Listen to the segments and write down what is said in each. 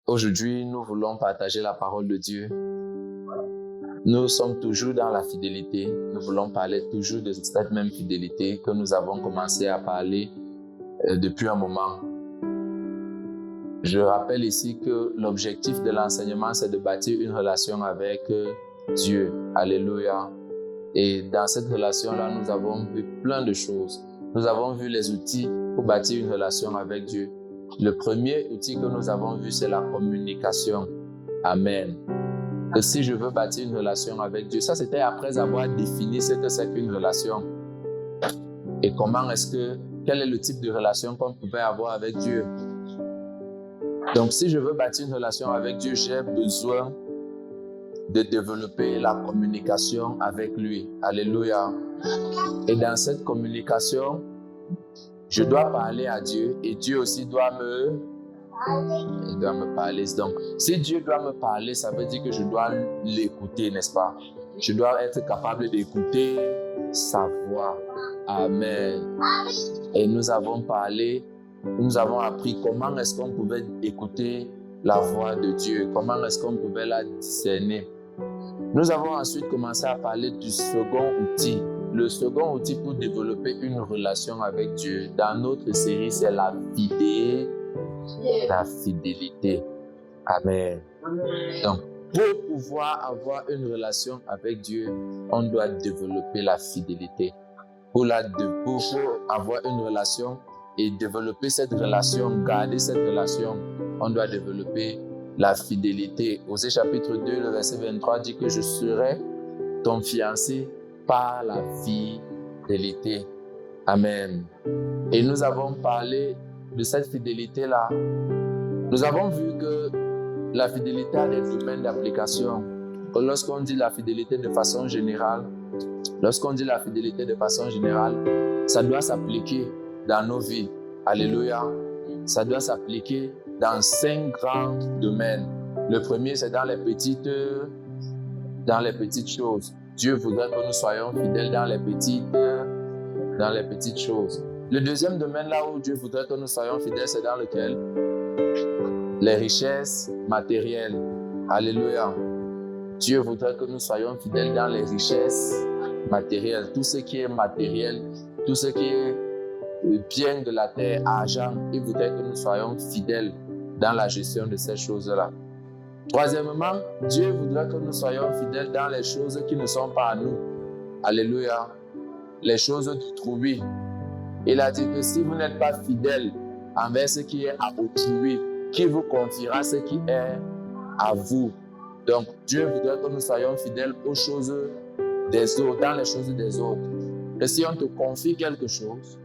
Aujourd'hui, nous voulons partager la parole de Dieu. Nous sommes toujours dans la fidélité. Nous voulons parler toujours de cette même fidélité que nous avons commencé à parler depuis un moment. Je rappelle ici que l'objectif de l'enseignement, c'est de bâtir une relation avec Dieu. Alléluia. Et dans cette relation-là, nous avons vu plein de choses. Nous avons vu les outils pour bâtir une relation avec Dieu. Le premier outil que nous avons vu, c'est la communication. Amen. Que si je veux bâtir une relation avec Dieu, ça c'était après avoir défini ce que c'est qu'une relation. Et quel est le type de relation qu'on pouvait avoir avec Dieu. Donc si je veux bâtir une relation avec Dieu, j'ai besoin de développer la communication avec lui. Alléluia. Et dans cette communication, je dois parler à Dieu et Dieu aussi doit me parler. Donc, si Dieu doit me parler, ça veut dire que je dois l'écouter, n'est-ce pas? Je dois être capable d'écouter sa voix. Amen. Et nous avons appris comment est-ce qu'on pouvait écouter la voix de Dieu, comment est-ce qu'on pouvait la discerner. Nous avons ensuite commencé à parler du second outil. Le second outil pour développer une relation avec Dieu dans notre série, c'est la fidélité. Amen. Donc, pour pouvoir avoir une relation avec Dieu, on doit développer la fidélité. Pour avoir une relation et développer cette relation, garder cette relation, on doit développer la fidélité. Osée chapitre 2, le verset 23 dit que je serai ton fiancé par la fidélité. Amen. Et nous avons parlé de cette fidélité-là. Nous avons vu que la fidélité a des domaines d'application. Lorsqu'on dit la fidélité de façon générale, ça doit s'appliquer dans nos vies. Alléluia. Ça doit s'appliquer dans 5 grands domaines. Le premier, c'est dans les petites choses. Dieu voudrait que nous soyons fidèles dans les petites choses. Le deuxième domaine là où Dieu voudrait que nous soyons fidèles, c'est dans lequel? Les richesses matérielles. Alléluia. Dieu voudrait que nous soyons fidèles dans les richesses matérielles. Tout ce qui est matériel, tout ce qui est bien de la terre, argent, il voudrait que nous soyons fidèles dans la gestion de ces choses-là. Troisièmement, Dieu voudrait que nous soyons fidèles dans les choses qui ne sont pas à nous. Alléluia. Les choses d'autrui. Il a dit que si vous n'êtes pas fidèle envers ce qui est à autrui, qui vous confiera ce qui est à vous? Donc, Dieu voudrait que nous soyons fidèles aux choses des autres, dans les choses des autres. Et si on te confie quelque chose,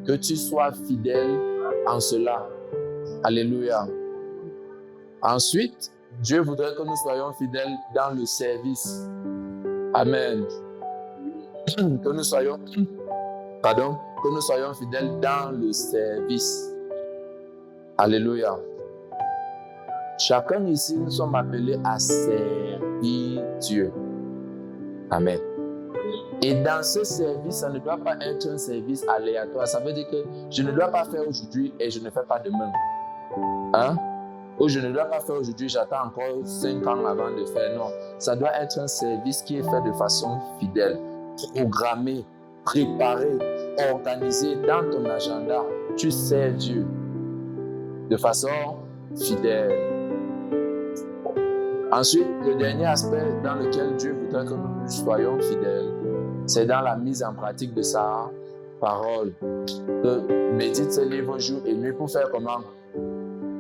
que tu sois fidèle en cela. Alléluia. Ensuite, Dieu voudrait que nous soyons fidèles dans le service. Amen. Que nous soyons fidèles dans le service. Alléluia. Chacun ici, nous sommes appelés à servir Dieu. Amen. Et dans ce service, ça ne doit pas être un service aléatoire. Ça veut dire que je ne dois pas faire aujourd'hui et je ne fais pas demain. Ou je ne dois pas faire aujourd'hui, j'attends encore 5 ans avant de faire. Non, ça doit être un service qui est fait de façon fidèle, programmé, préparé, organisé dans ton agenda. Tu sers Dieu de façon fidèle. Ensuite, le dernier aspect dans lequel Dieu voudrait que nous soyons fidèles, c'est dans la mise en pratique de sa parole. Que médite ce livre jour et nuit pour faire comment?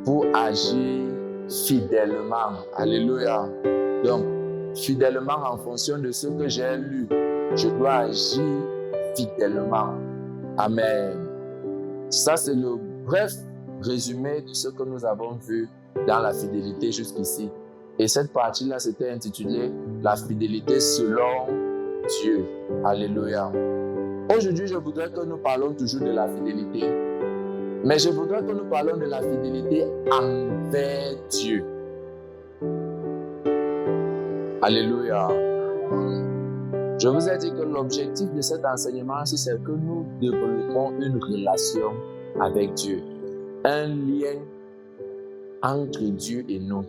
Pour agir fidèlement. Alléluia. Donc, fidèlement en fonction de ce que j'ai lu, je dois agir fidèlement. Amen. Ça, c'est le bref résumé de ce que nous avons vu dans la fidélité jusqu'ici. Et cette partie-là, c'était intitulé « La fidélité selon Dieu ». Alléluia. Aujourd'hui, je voudrais que nous parlons toujours de la fidélité. Mais je voudrais que nous parlons de la fidélité envers Dieu. Alléluia. Je vous ai dit que l'objectif de cet enseignement, c'est que nous développons une relation avec Dieu. Un lien entre Dieu et nous.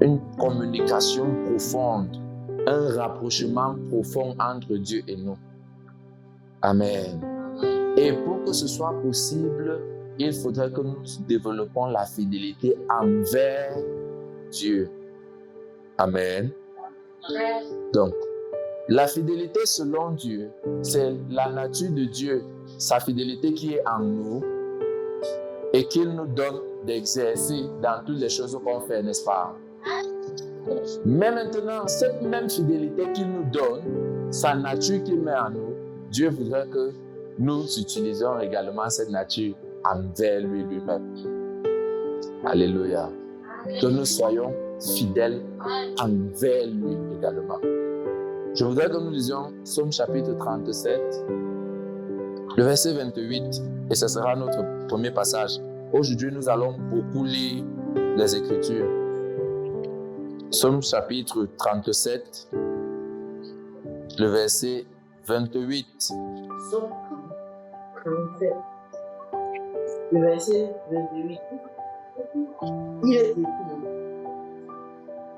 Une communication profonde, un rapprochement profond entre Dieu et nous. Amen. Et pour que ce soit possible, il faudrait que nous développions la fidélité envers Dieu. Amen. Donc, la fidélité selon Dieu, c'est la nature de Dieu, sa fidélité qui est en nous et qu'il nous donne d'exercer dans toutes les choses qu'on fait, n'est-ce pas? Mais maintenant, cette même fidélité qu'il nous donne, sa nature qu'il met en nous, Dieu voudrait que nous utilisions également cette nature envers lui-même. Alléluia. Que nous soyons fidèles envers lui également. Je voudrais que nous lisions Psaume chapitre 37, le verset 28, et ce sera notre premier passage. Aujourd'hui, nous allons beaucoup lire les Écritures. Psaume chapitre 37, le verset 28. Psaume 37, le verset 28. Il est écrit: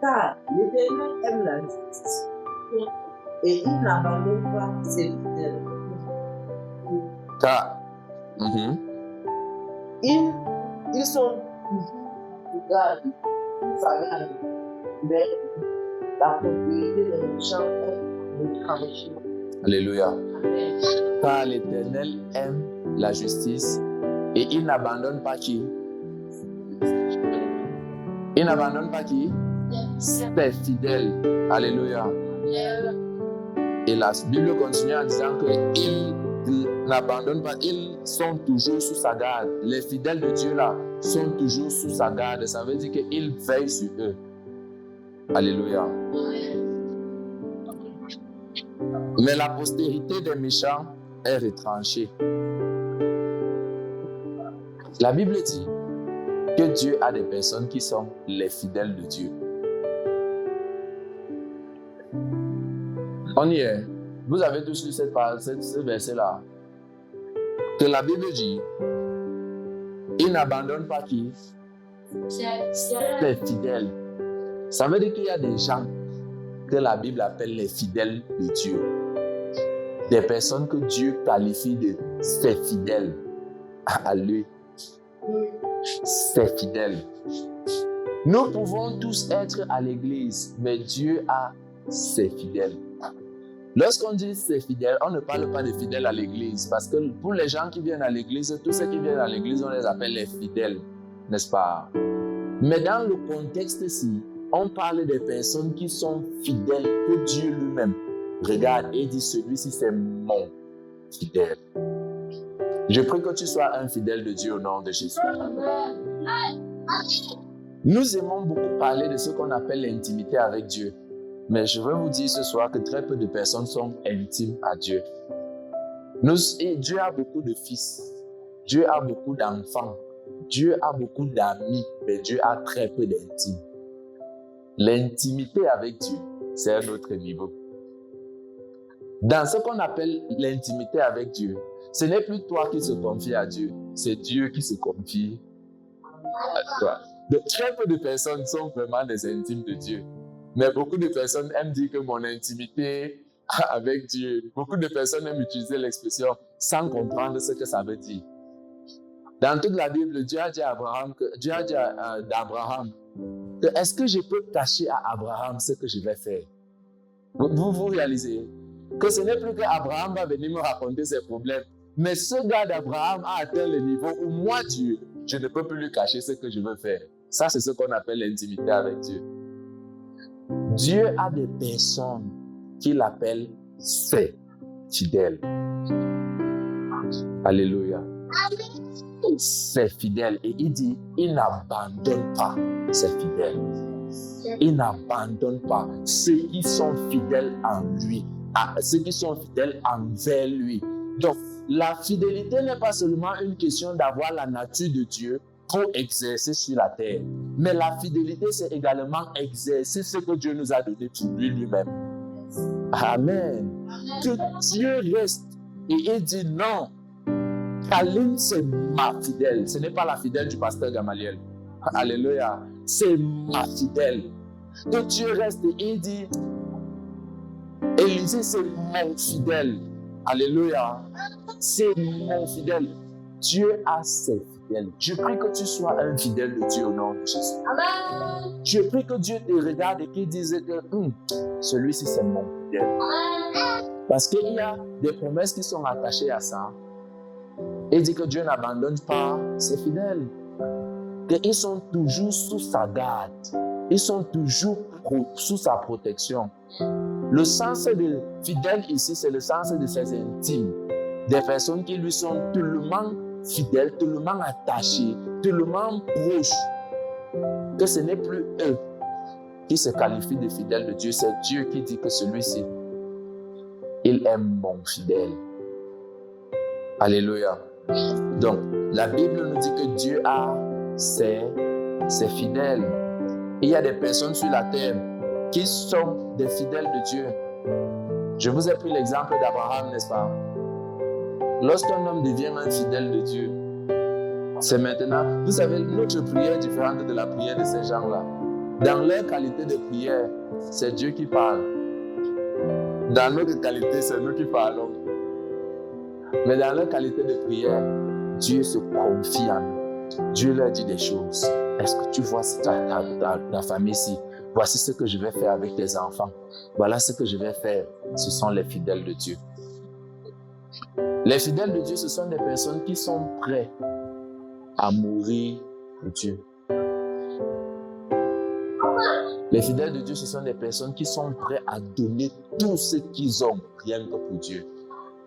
car l'Éternel aime la justice et il n'abandonne pas ses fidèles. Car, Ils sont regarde, ils s'arrêtent, mais la propriété des méchants est de trancher. Alléluia. Amen. Car l'Éternel aime la justice et il n'abandonne pas qui? Il n'abandonne pas qui? Ses fidèles. Alléluia. Et la Bible continue en disant qu'ils n'abandonnent pas, ils sont toujours sous sa garde. Les fidèles de Dieu là sont toujours sous sa garde. Ça veut dire qu'il veille sur eux. Alléluia. Mais la postérité des méchants est retranchée. La Bible dit que Dieu a des personnes qui sont les fidèles de Dieu. On y est. Vous avez tous lu ce verset-là. Que la Bible dit, il n'abandonne pas qui? Les fidèles. Ça veut dire qu'il y a des gens que la Bible appelle les fidèles de Dieu. Des personnes que Dieu qualifie de ses fidèles à lui. Ses fidèles. Nous pouvons tous être à l'église, mais Dieu a ses fidèles. Lorsqu'on dit ses fidèles, on ne parle pas de fidèles à l'église, parce que pour les gens qui viennent à l'église, tous ceux qui viennent à l'église, on les appelle les fidèles, n'est-ce pas? Mais dans le contexte-ci, on parle des personnes qui sont fidèles, que Dieu lui-même regarde et dit, celui-ci c'est mon fidèle. Je prie que tu sois un fidèle de Dieu au nom de Jésus. Nous aimons beaucoup parler de ce qu'on appelle l'intimité avec Dieu. Mais je veux vous dire ce soir que très peu de personnes sont intimes à Dieu. Dieu a beaucoup de fils. Dieu a beaucoup d'enfants. Dieu a beaucoup d'amis. Mais Dieu a très peu d'intimes. L'intimité avec Dieu, c'est un autre niveau. Dans ce qu'on appelle l'intimité avec Dieu, ce n'est plus toi qui se confie à Dieu, c'est Dieu qui se confie à toi. Donc, très peu de personnes sont vraiment des intimes de Dieu. Mais beaucoup de personnes aiment dire que mon intimité avec Dieu, beaucoup de personnes aiment utiliser l'expression sans comprendre ce que ça veut dire. Dans toute la Bible, Dieu a dit à Abraham, est-ce que je peux cacher à Abraham ce que je vais faire? Vous réalisez que ce n'est plus qu'Abraham va venir me raconter ses problèmes. Mais ce gars d'Abraham a atteint le niveau où moi, Dieu, je ne peux plus lui cacher ce que je veux faire. Ça, c'est ce qu'on appelle l'intimité avec Dieu. Dieu a des personnes qu'il appelle ses fidèles. Alléluia. Ses fidèles. Et il dit, il n'abandonne pas ses fidèles. Il n'abandonne pas ceux qui sont fidèles en lui, ceux qui sont fidèles envers lui. Donc, la fidélité n'est pas seulement une question d'avoir la nature de Dieu pour exercer sur la terre. Mais la fidélité, c'est également exercer ce que Dieu nous a donné pour lui-même. Amen. Que Dieu reste et il dit non. Kaline, c'est ma fidèle. Ce n'est pas la fidèle du pasteur Gamaliel. Alléluia. C'est ma fidèle. Que Dieu reste et dit, Élisée, c'est mon fidèle. Alléluia. C'est mon fidèle. Dieu a ses fidèles. Je prie que tu sois un fidèle de Dieu au nom de Jésus. Amen. Je prie que Dieu te regarde et qu'il dise que celui-ci, c'est mon fidèle. Parce qu'il y a des promesses qui sont attachées à ça. Et dit que Dieu n'abandonne pas ses fidèles. Qu'ils sont toujours sous sa garde. Ils sont toujours sous sa protection. Le sens de fidèle ici, c'est le sens de ses intimes. Des personnes qui lui sont tellement fidèles, tellement attachées, tellement proches, que ce n'est plus eux qui se qualifient de fidèles de Dieu. C'est Dieu qui dit que celui-ci, il est mon fidèle. Alléluia. Donc, la Bible nous dit que Dieu a ses fidèles. Il y a des personnes sur la terre qui sont des fidèles de Dieu. Je vous ai pris l'exemple d'Abraham, n'est-ce pas? Lorsqu'un homme devient un fidèle de Dieu, c'est maintenant, vous savez, notre prière est différente de la prière de ces gens-là. Dans leur qualité de prière, c'est Dieu qui parle. Dans notre qualité, c'est nous qui parlons. Mais dans leur qualité de prière, Dieu se confie en nous. Dieu leur dit des choses. Est-ce que tu vois ta famille ici? Voici ce que je vais faire avec tes enfants. Voilà ce que je vais faire. Ce sont les fidèles de Dieu. Les fidèles de Dieu, ce sont des personnes qui sont prêtes à mourir pour Dieu. Les fidèles de Dieu, ce sont des personnes qui sont prêtes à donner tout ce qu'ils ont, rien que pour Dieu.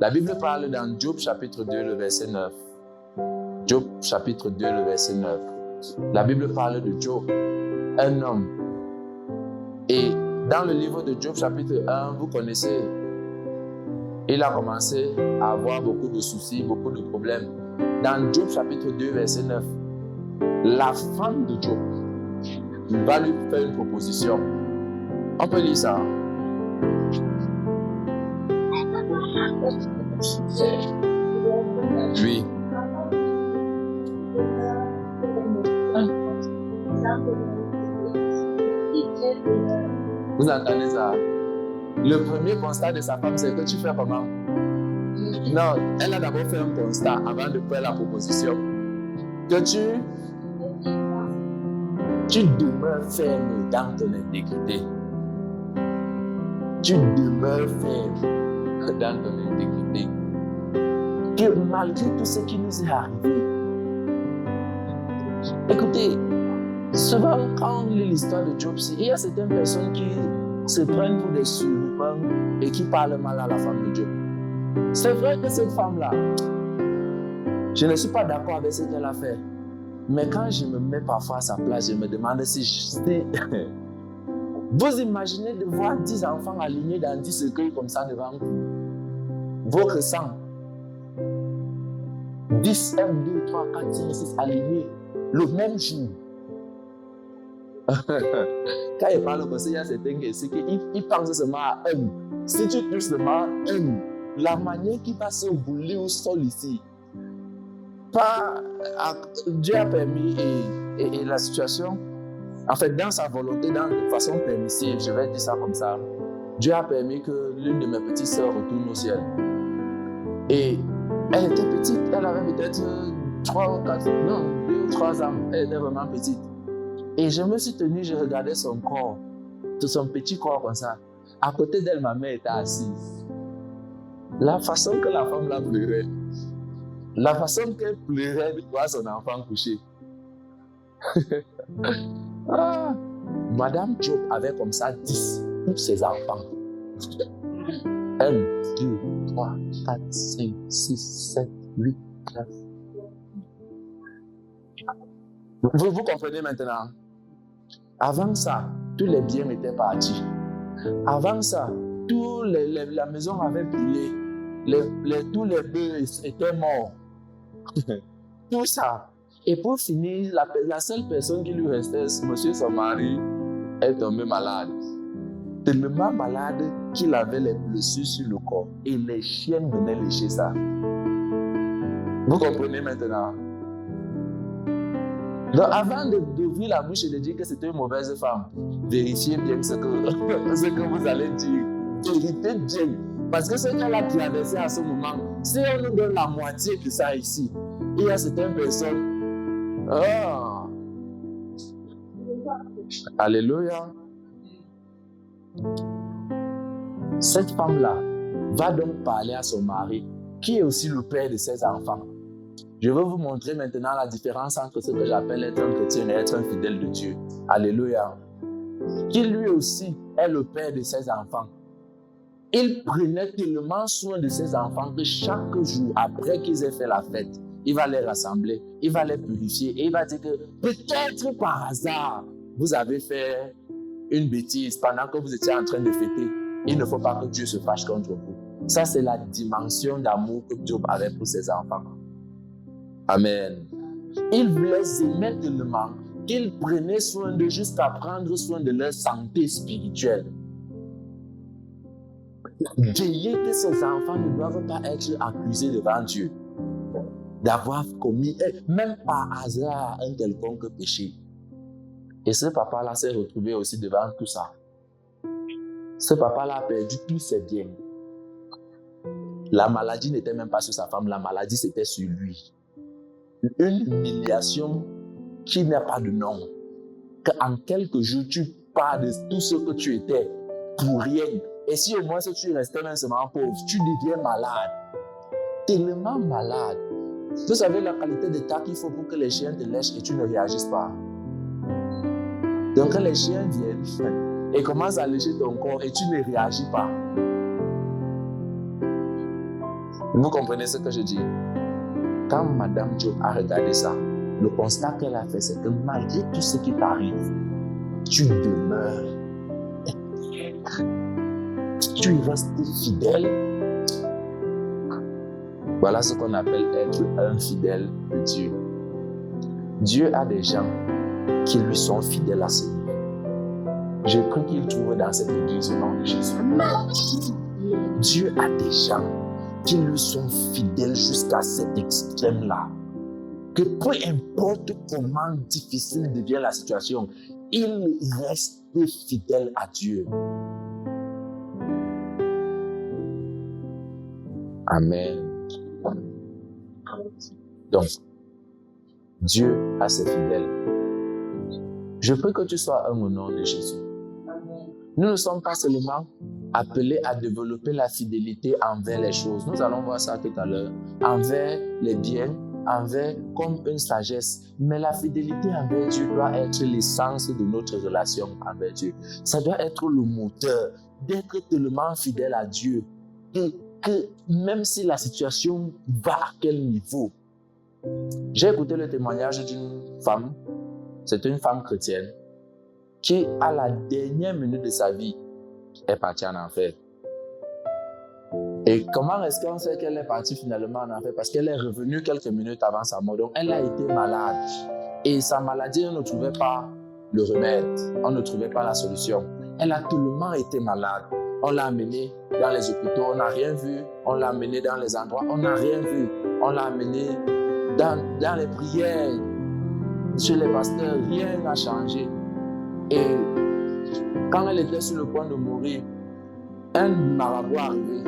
La Bible parle dans Job chapitre 2, le verset 9. Job chapitre 2, le verset 9. La Bible parle de Job, un homme. Et dans le livre de Job chapitre 1, vous connaissez, il a commencé à avoir beaucoup de soucis, beaucoup de problèmes. Dans Job chapitre 2, verset 9, la femme de Job va lui faire une proposition. On peut lire ça. Oui. Vous entendez ça? Le premier constat de sa femme, c'est que tu fais comment? Non, elle a d'abord fait un constat avant de faire la proposition. Que tu demeures ferme dans ton intégrité. Tu demeures ferme dans ton intégrité. Que malgré tout ce qui nous est arrivé, écoutez, souvent quand on lit l'histoire de Job, il y a certaines personnes qui se prennent pour des surhumains et qui parlent mal à la femme de Job. C'est vrai que cette femme-là, je ne suis pas d'accord avec ce qu'elle a fait. Mais quand je me mets parfois à sa place, je me demande si vous imaginez de voir 10 enfants alignés dans 10 cercueils comme ça devant vous. Votre sang. 10, 1, 2, 3, 4, 5, 6 alignés le même jour. Quand il parle comme ça, il y a certains qui pensent seulement à un. Si tu touches seulement un, la manière qui va se rouler au sol ici, Dieu a permis et la situation, en fait, dans sa volonté, de façon permissive, je vais dire ça comme ça, Dieu a permis que l'une de mes petites sœurs retourne au ciel. Et elle était petite, elle avait peut-être 3 ou 4, non, 2 ou 3 ans, elle était vraiment petite. Et je me suis tenu, je regardais son corps, son petit corps comme ça. À côté d'elle, ma mère était assise. La façon que la femme la pleurait, la façon qu'elle pleurait de voir son enfant couché. Madame Job avait comme ça 10, tous ses enfants. 1, 2, 3, 4, 5, 6, 7, 8, 9. Vous comprenez maintenant? Avant ça, tous les biens étaient partis. Avant ça, la maison avait brûlé. Tous les bœufs étaient morts. Tout ça. Et pour finir, la seule personne qui lui restait, monsieur son mari, est tombé malade. Tellement malade qu'il avait les blessures sur le corps. Et les chiens venaient lécher ça. Vous comprenez maintenant? Donc, avant d'ouvrir la bouche et de dire que c'était une mauvaise femme, vérifiez bien ce que vous allez dire. Vérifiez bien. Parce que ce qu'elle a traversé à ce moment, si on nous donne la moitié de ça ici, il y a certaines personnes. Oh! Alléluia. Cette femme-là va donc parler à son mari, qui est aussi le père de ses enfants. Je vais vous montrer maintenant la différence entre ce que j'appelle être un chrétien et être un fidèle de Dieu. Alléluia. Qui lui aussi est le père de ses enfants. Il prenait tellement soin de ses enfants que chaque jour, après qu'ils aient fait la fête, il va les rassembler, il va les purifier et il va dire que peut-être par hasard, vous avez fait une bêtise pendant que vous étiez en train de fêter. Il ne faut pas que Dieu se fâche contre vous. Ça, c'est la dimension d'amour que Dieu avait pour ses enfants. Amen. Il les aimait tellement qu'il prenait soin d'eux jusqu'à prendre soin de leur santé spirituelle. Veillez que ces enfants ne doivent pas être accusés devant Dieu d'avoir commis, même par hasard, un quelconque péché. Et ce papa-là s'est retrouvé aussi devant tout ça. Ce papa-là a perdu tous ses biens. La maladie n'était même pas sur sa femme, la maladie c'était sur lui. Une humiliation qui n'a pas de nom. Qu'en quelques jours, tu pars de tout ce que tu étais pour rien. Et si au moins tu restais même seulement pauvre, tu deviens malade. Tellement malade. Vous savez la qualité d'état qu'il faut pour que les chiens te lèchent et tu ne réagisses pas. Donc les chiens viennent et commencent à lécher ton corps et tu ne réagis pas. Vous comprenez ce que je dis? Quand Madame Job a regardé ça, le constat qu'elle a fait, c'est que malgré tout ce qui t'arrive, tu demeures intègre. Tu restes fidèle. Voilà ce qu'on appelle être un fidèle de Dieu. Dieu a des gens qui lui sont fidèles à ce niveau. Je prie qu'il trouve dans cette église au nom de Jésus. Dieu a des gens qui lui sont fidèles jusqu'à cet extrême-là. Que peu importe comment difficile devient la situation, il reste fidèle à Dieu. Amen. Donc, Dieu a ses fidèles. Je prie que tu sois un au nom de Jésus. Nous ne sommes pas seulement appelés à développer la fidélité envers les choses. Nous allons voir ça tout à l'heure. Envers les biens, envers comme une sagesse. Mais la fidélité envers Dieu doit être l'essence de notre relation envers Dieu. Ça doit être le moteur d'être tellement fidèle à Dieu que même si la situation va à quel niveau. J'ai écouté le témoignage d'une femme, c'est une femme chrétienne, qui à la dernière minute de sa vie est partie en enfer. Et comment est-ce qu'on sait qu'elle est partie finalement en enfer? Parce qu'elle est revenue quelques minutes avant sa mort. Donc elle a été malade. Et sa maladie, on ne trouvait pas le remède. On ne trouvait pas la solution. Elle a tellement été malade. On l'a amenée dans les hôpitaux, on n'a rien vu. On l'a amenée dans les endroits, on n'a rien vu. On l'a amenée dans les prières, chez les pasteurs, rien n'a changé. Et quand elle était sur le point de mourir, un marabout est arrivé.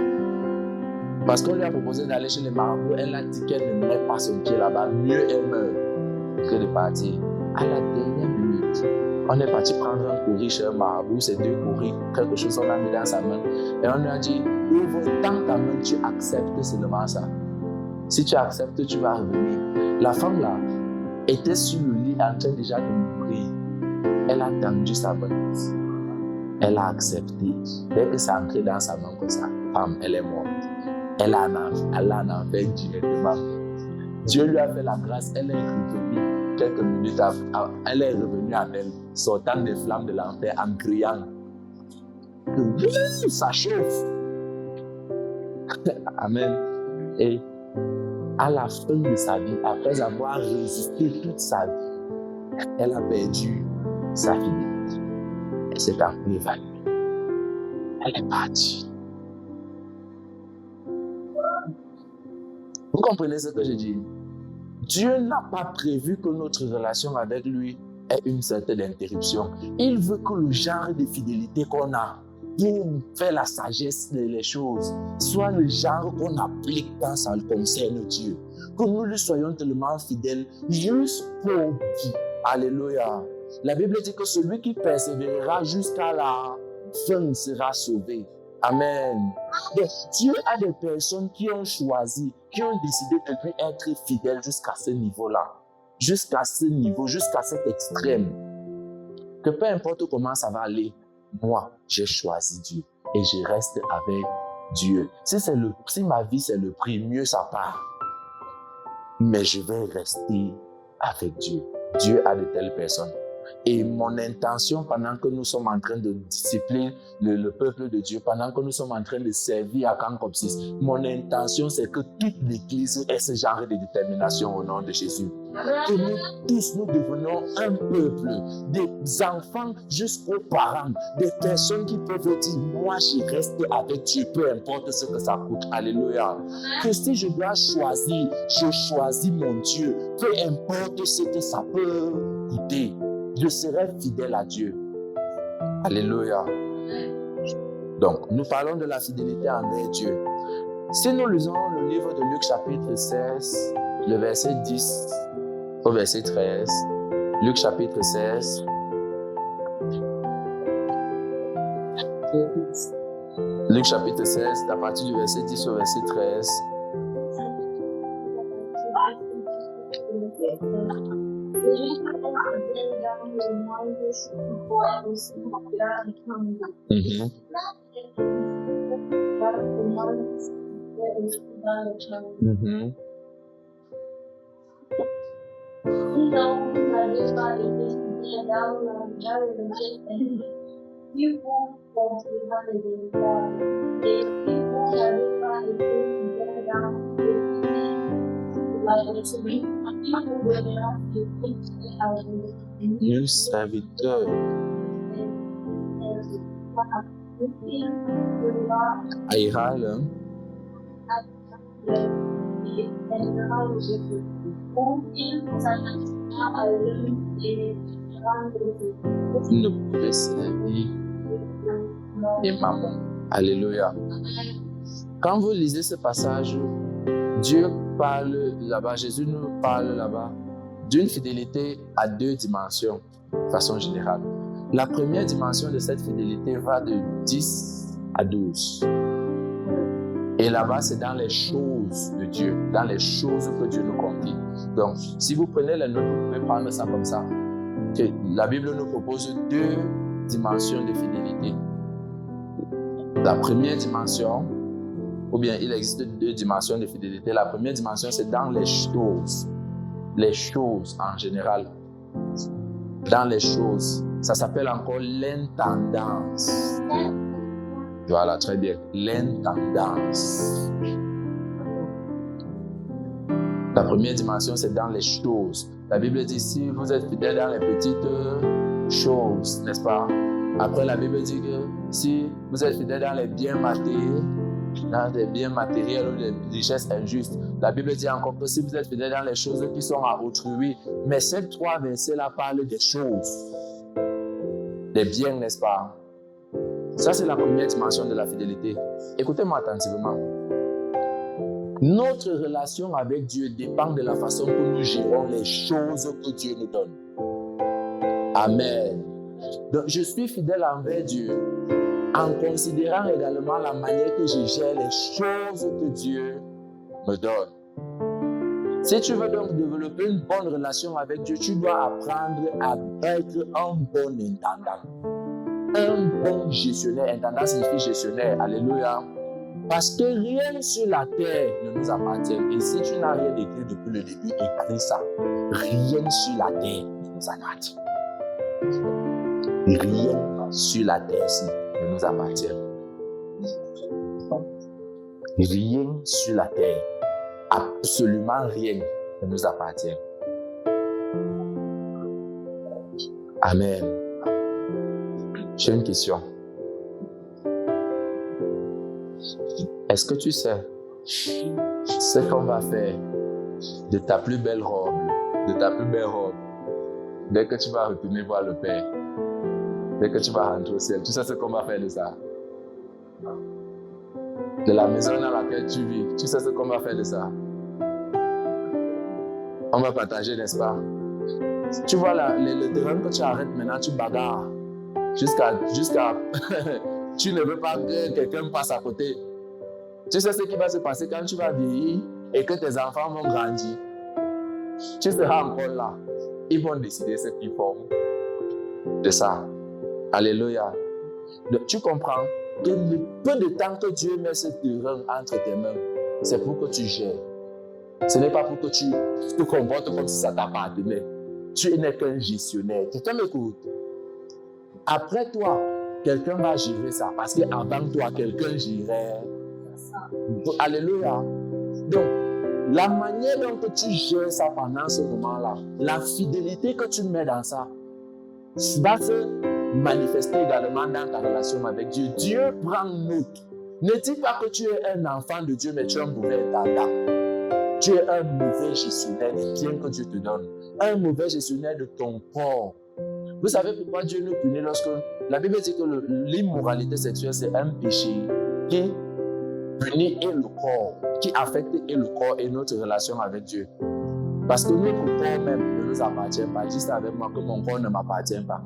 Parce qu'on lui a proposé d'aller chez les marabouts, elle a dit qu'elle ne met pas son pied là-bas. Mieux elle meurt que de partir. À la dernière minute, on est parti prendre un courrier chez un marabout, c'est 2 courriers, quelque chose qu'on a mis dans sa main. Et on lui a dit, ouvre tant ta main, tu acceptes seulement ça. Si tu acceptes, tu vas revenir. La femme là était sur le lit en train déjà de mourir. Elle a tendu sa main. Elle a accepté. Dès que ça entré dans sa main comme ça, bam, elle est morte. Elle a en enfer directement. Dieu lui a fait la grâce. Elle est revenue quelques minutes après. Elle est revenue à elle, sortant des flammes de l'enfer en criant. Ça chauffe. Amen. Et à la fin de sa vie, après avoir résisté toute sa vie, elle a perdu sa fidélité. Elle s'est un peu évanouie. Elle est partie. Vous comprenez ce que je dis? Dieu n'a pas prévu que notre relation avec lui ait une certaine interruption. Il veut que le genre de fidélité qu'on a pour faire la sagesse des choses soit le genre qu'on applique quand ça concerne Dieu. Que nous lui soyons tellement fidèles jusqu'au bout. Alléluia. La Bible dit que celui qui persévérera jusqu'à la fin sera sauvé. Amen. Donc, Dieu a des personnes qui ont choisi, qui ont décidé de lui être fidèles jusqu'à ce niveau-là. Jusqu'à ce niveau, jusqu'à cet extrême. Que peu importe comment ça va aller, moi, j'ai choisi Dieu et je reste avec Dieu. Si ma vie c'est le prix, mieux ça part. Mais je vais rester avec Dieu. Dieu a de telles personnes. Et mon intention, pendant que nous sommes en train de discipliner le peuple de Dieu, pendant que nous sommes en train de servir à Cancopsis, mon intention, c'est que toute l'Église ait ce genre de détermination au nom de Jésus. Que nous tous, nous devenons un peuple, des enfants jusqu'aux parents, des personnes qui peuvent dire, moi, je reste avec Dieu, peu importe ce que ça coûte. Alléluia. Que si je dois choisir, je choisis mon Dieu, peu importe ce que ça peut coûter. Je serai fidèle à Dieu. Alléluia. Donc, nous parlons de la fidélité envers Dieu. Si nous lisons le livre de Luc chapitre 16, le verset 10 au verset 13, Luc chapitre 16, Luc chapitre 16, à partir du verset 10 au verset 13, nul serviteur haïra l'un, ne pouvait servir et maman. Alléluia. Quand vous lisez ce passage, Dieu parle là-bas, Jésus nous parle là-bas d'une fidélité à deux dimensions, de façon générale. La première dimension de cette fidélité va de 10 à 12. Et là-bas, c'est dans les choses de Dieu, dans les choses que Dieu nous confie. Donc, si vous prenez les notes, vous pouvez prendre ça comme ça. Que la Bible nous propose deux dimensions de fidélité. La première dimension, ou bien il existe deux dimensions de fidélité. La première dimension, c'est dans les choses en général. Dans les choses, ça s'appelle encore l'intendance. Voilà, très bien. L'intendance. La première dimension, c'est dans les choses. La Bible dit, si vous êtes fidèle dans les petites choses, n'est-ce pas? Après, la Bible dit que si vous êtes fidèle dans les biens matériels, ou les richesses injustes, la Bible dit encore que si vous êtes fidèle dans les choses qui sont à autrui, mais ces trois versets-là parlent des choses, des biens, n'est-ce pas? Ça, c'est la première dimension de la fidélité. Écoutez-moi attentivement. Notre relation avec Dieu dépend de la façon que nous gérons les choses que Dieu nous donne. Amen. Donc, je suis fidèle envers Dieu en considérant également la manière que je gère les choses que Dieu me donne. Si tu veux donc développer une bonne relation avec Dieu, tu dois apprendre à être un bon intendant. Un bon gestionnaire. Intendant signifie gestionnaire. Alléluia. Parce que rien sur la terre ne nous appartient. Et si tu n'as rien écrit depuis le début, écris ça. Rien sur la terre ne nous appartient. Rien sur la terre ne nous appartient. Rien sur la terre, absolument rien ne nous appartient. Amen. J'ai une question. Est-ce que tu sais Ce qu'on va faire de ta plus belle robe, dès que tu vas retourner voir le Père, dès que tu vas rentrer au ciel, tu sais ce qu'on va faire de ça? De la maison dans laquelle tu vis, tu sais ce qu'on va faire de ça? On va partager, n'est-ce pas? Tu vois le terrain que tu arrêtes maintenant, tu bagarres jusqu'à tu ne veux pas que quelqu'un passe à côté. Tu sais ce qui va se passer quand tu vas vieillir et que tes enfants vont grandir. Tu seras encore là. Ils vont décider ce qu'ils font de ça. Alléluia. Donc, tu comprends que le peu de temps que Dieu met ce terrain entre tes mains, c'est pour que tu gères. Ce n'est pas pour que tu te comportes comme si ça t'appartenait. Tu n'es qu'un gestionnaire. Quelqu'un m'écoute. Après toi, quelqu'un va gérer ça. Parce qu'avant toi, quelqu'un gérait. Alléluia. Donc, la manière dont tu gères ça pendant ce moment-là, la fidélité que tu mets dans ça, va se manifester également dans ta relation avec Dieu. Dieu prend note. Ne dis pas que tu es un enfant de Dieu, mais tu es un mauvais intendant. Tu es un mauvais gestionnaire des biens que Dieu te donne. Un mauvais gestionnaire de ton corps. Vous savez pourquoi Dieu nous punit lorsque... La Bible dit que l'immoralité sexuelle, c'est un péché qui punit et le corps, qui affecte et le corps et notre relation avec Dieu. Parce que notre corps même ne nous appartient pas. Dis ça avec moi, que mon corps ne m'appartient pas.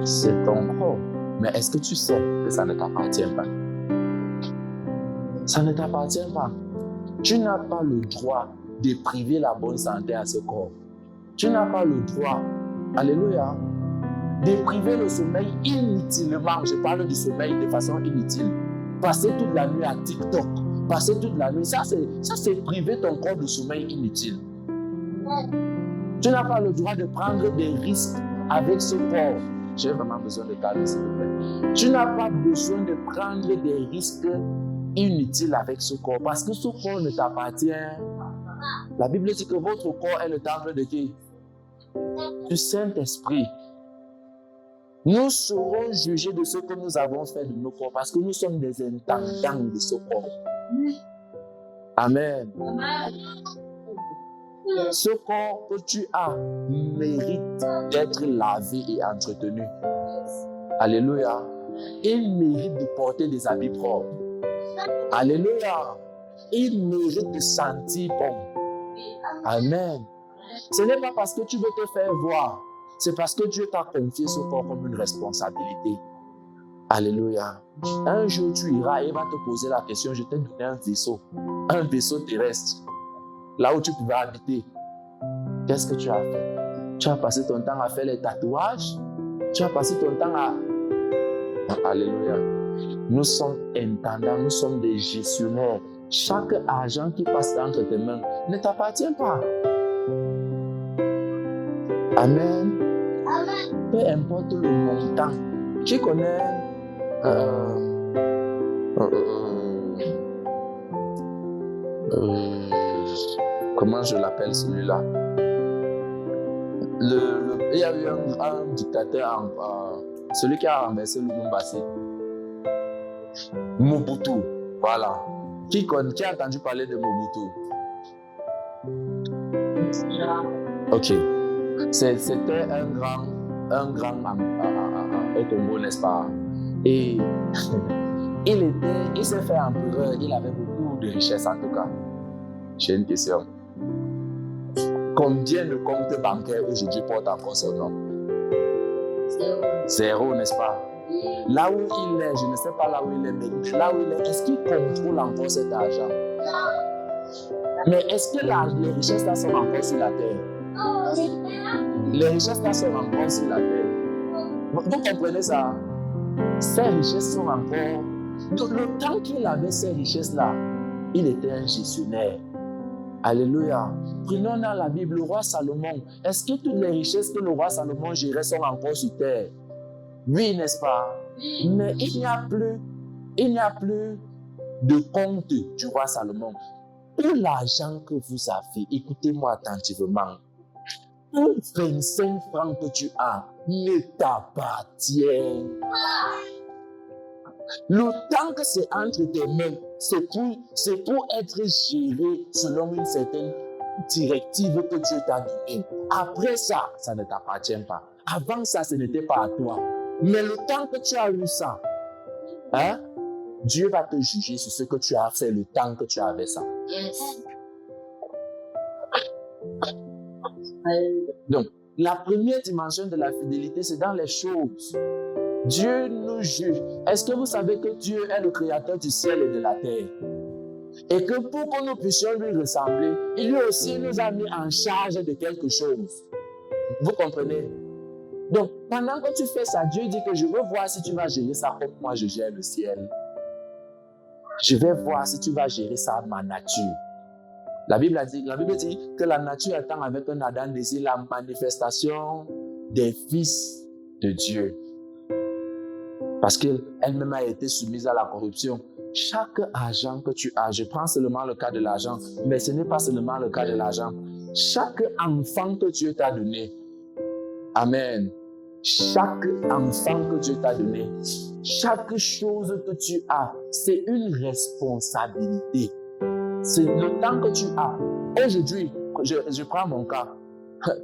C'est ton corps. Mais est-ce que tu sais que ça ne t'appartient pas? Ça ne t'appartient pas. Tu n'as pas le droit de priver la bonne santé à ce corps. Tu n'as pas le droit, alléluia, de priver le sommeil inutilement. Je parle du sommeil de façon inutile. Passer toute la nuit à TikTok, passer toute la nuit, ça c'est priver ton corps de sommeil inutile. Tu n'as pas le droit de prendre des risques avec ce corps. J'ai vraiment besoin de calme, s'il te plaît. Tu n'as pas besoin de prendre des risques inutiles avec ce corps, parce que ce corps ne t'appartient. La Bible dit que votre corps est le temple de qui? Du Saint-Esprit. Nous serons jugés de ce que nous avons fait de nos corps, parce que nous sommes des intendants de ce corps. Amen. Ce corps que tu as mérite d'être lavé et entretenu. Alléluia. Il mérite de porter des habits propres. Alléluia. Il mérite de sentir bon. Amen. Ce n'est pas parce que tu veux te faire voir, c'est parce que Dieu t'a confié ce corps comme une responsabilité. Alléluia. Un jour tu iras et il va te poser la question, je t'ai donné un vaisseau terrestre, là où tu pouvais habiter. Qu'est-ce que tu as fait? Tu as passé ton temps à faire les tatouages? Tu as passé ton temps à... Alléluia. Nous sommes intendants, nous sommes des gestionnaires. Chaque argent qui passe entre tes mains ne t'appartient pas. Amen. Peu importe le montant. Tu connais comment je l'appelle celui-là? Il y a eu un dictateur, celui qui a renversé le Lumumbashi. Mobutu, voilà. Qui a entendu parler de Mobutu? Ok. C'était un grand au Congo, n'est-ce pas? Et il s'est fait empereur, il avait beaucoup de richesses en tout cas. J'ai une question. Combien de comptes bancaires aujourd'hui portent encore son nom? Zéro, n'est-ce pas? Là où il est, je ne sais pas là où il est, mais là où il est, est-ce qu'il contrôle encore cet argent? Mais est-ce que les richesses là sont encore sur la terre? Les richesses là sont encore sur la terre. Vous comprenez ça? Ces richesses sont encore... Donc, le temps qu'il avait ces richesses là, il était un gestionnaire. Alléluia. Prenons dans la Bible le roi Salomon. Est-ce que toutes les richesses que le roi Salomon gérait sont encore sur terre? Oui, n'est-ce pas? Mais il n'y a plus de compte du roi Salomon. Tout l'argent que vous avez, écoutez-moi attentivement, tout 25 francs que tu as ne t'appartient. Le temps que c'est entre tes mains, c'est pour être géré selon une certaine directive que Dieu t'a donnée. Après ça, ça ne t'appartient pas. Avant ça, ce n'était pas à toi. Mais le temps que tu as eu ça, Dieu va te juger sur ce que tu as fait le temps que tu avais ça. Yes. Donc, la première dimension de la fidélité, c'est dans les choses. Dieu nous juge. Est-ce que vous savez que Dieu est le créateur du ciel et de la terre? Et que pour que nous puissions lui ressembler, il lui aussi nous a mis en charge de quelque chose. Vous comprenez? Donc, pendant que tu fais ça, Dieu dit que je veux voir si tu vas gérer ça comme moi je gère le ciel. Je vais voir si tu vas gérer ça à ma nature. La Bible dit que la nature attend avec un ardent désir la manifestation des fils de Dieu. Parce qu'elle-même a été soumise à la corruption. Chaque argent que tu as, je prends seulement le cas de l'argent, mais ce n'est pas seulement le cas de l'argent. Chaque enfant que Dieu t'a donné, amen. Chaque enfant que Dieu t'a donné, chaque chose que tu as, c'est une responsabilité. C'est le temps que tu as. Aujourd'hui, je prends mon cas.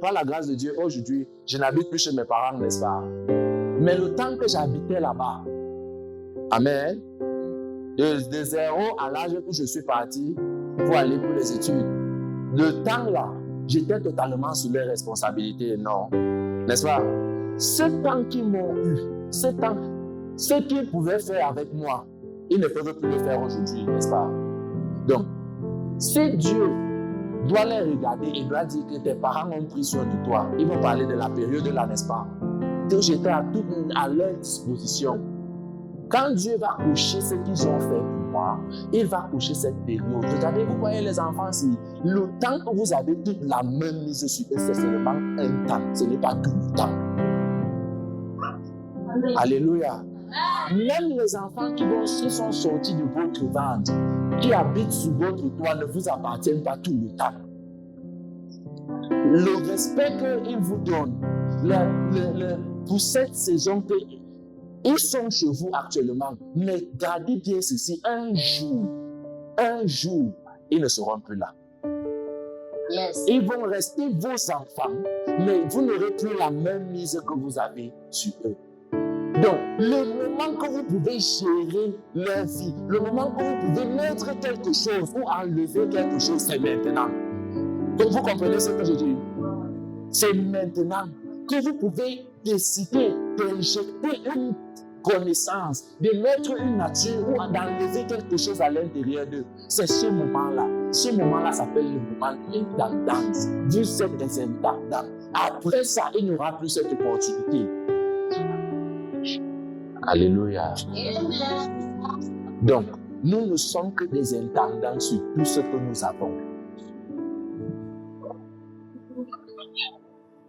Par la grâce de Dieu, aujourd'hui, je n'habite plus chez mes parents, n'est-ce pas? Mais le temps que j'habitais là-bas, amen, de 0 à l'âge où je suis parti pour aller pour les études, le temps-là, j'étais totalement sous les responsabilités, non, n'est-ce pas? Ce temps qu'ils m'ont eu, ce temps, ce qu'ils pouvaient faire avec moi, ils ne peuvent plus le faire aujourd'hui, n'est-ce pas? Donc, si Dieu doit les regarder et doit dire que tes parents ont pris soin de toi, ils vont parler de la période là, n'est-ce pas? Que j'étais à leur disposition. Quand Dieu va coucher ce qu'ils ont fait pour moi, il va coucher cette période. Regardez, vous voyez les enfants, si le temps que vous avez toute la main mise sur eux, c'est seulement un temps, ce n'est pas tout le temps. Amen. Alléluia. Même les enfants qui sont sortis de votre ventre, qui habitent sous votre toit, ne vous appartiennent pas tout le temps. Le respect qu'ils vous donnent, pour cette saison, ils sont chez vous actuellement, mais gardez bien ceci, un jour, ils ne seront plus là. Yes. Ils vont rester vos enfants, mais vous n'aurez plus la même mise que vous avez sur eux. Donc, le moment que vous pouvez gérer leur vie, le moment que vous pouvez mettre quelque chose ou enlever quelque chose, c'est maintenant. Donc, vous comprenez ce que je dis? C'est maintenant que vous pouvez décider d'injecter une connaissance, de mettre une nature ou d'enlever quelque chose à l'intérieur d'eux. C'est ce moment-là. Ce moment-là s'appelle le moment d'intendance. Vous êtes des intendants. Après ça, il n'y aura plus cette opportunité. Alléluia. Donc, nous ne sommes que des intendants sur tout ce que nous avons.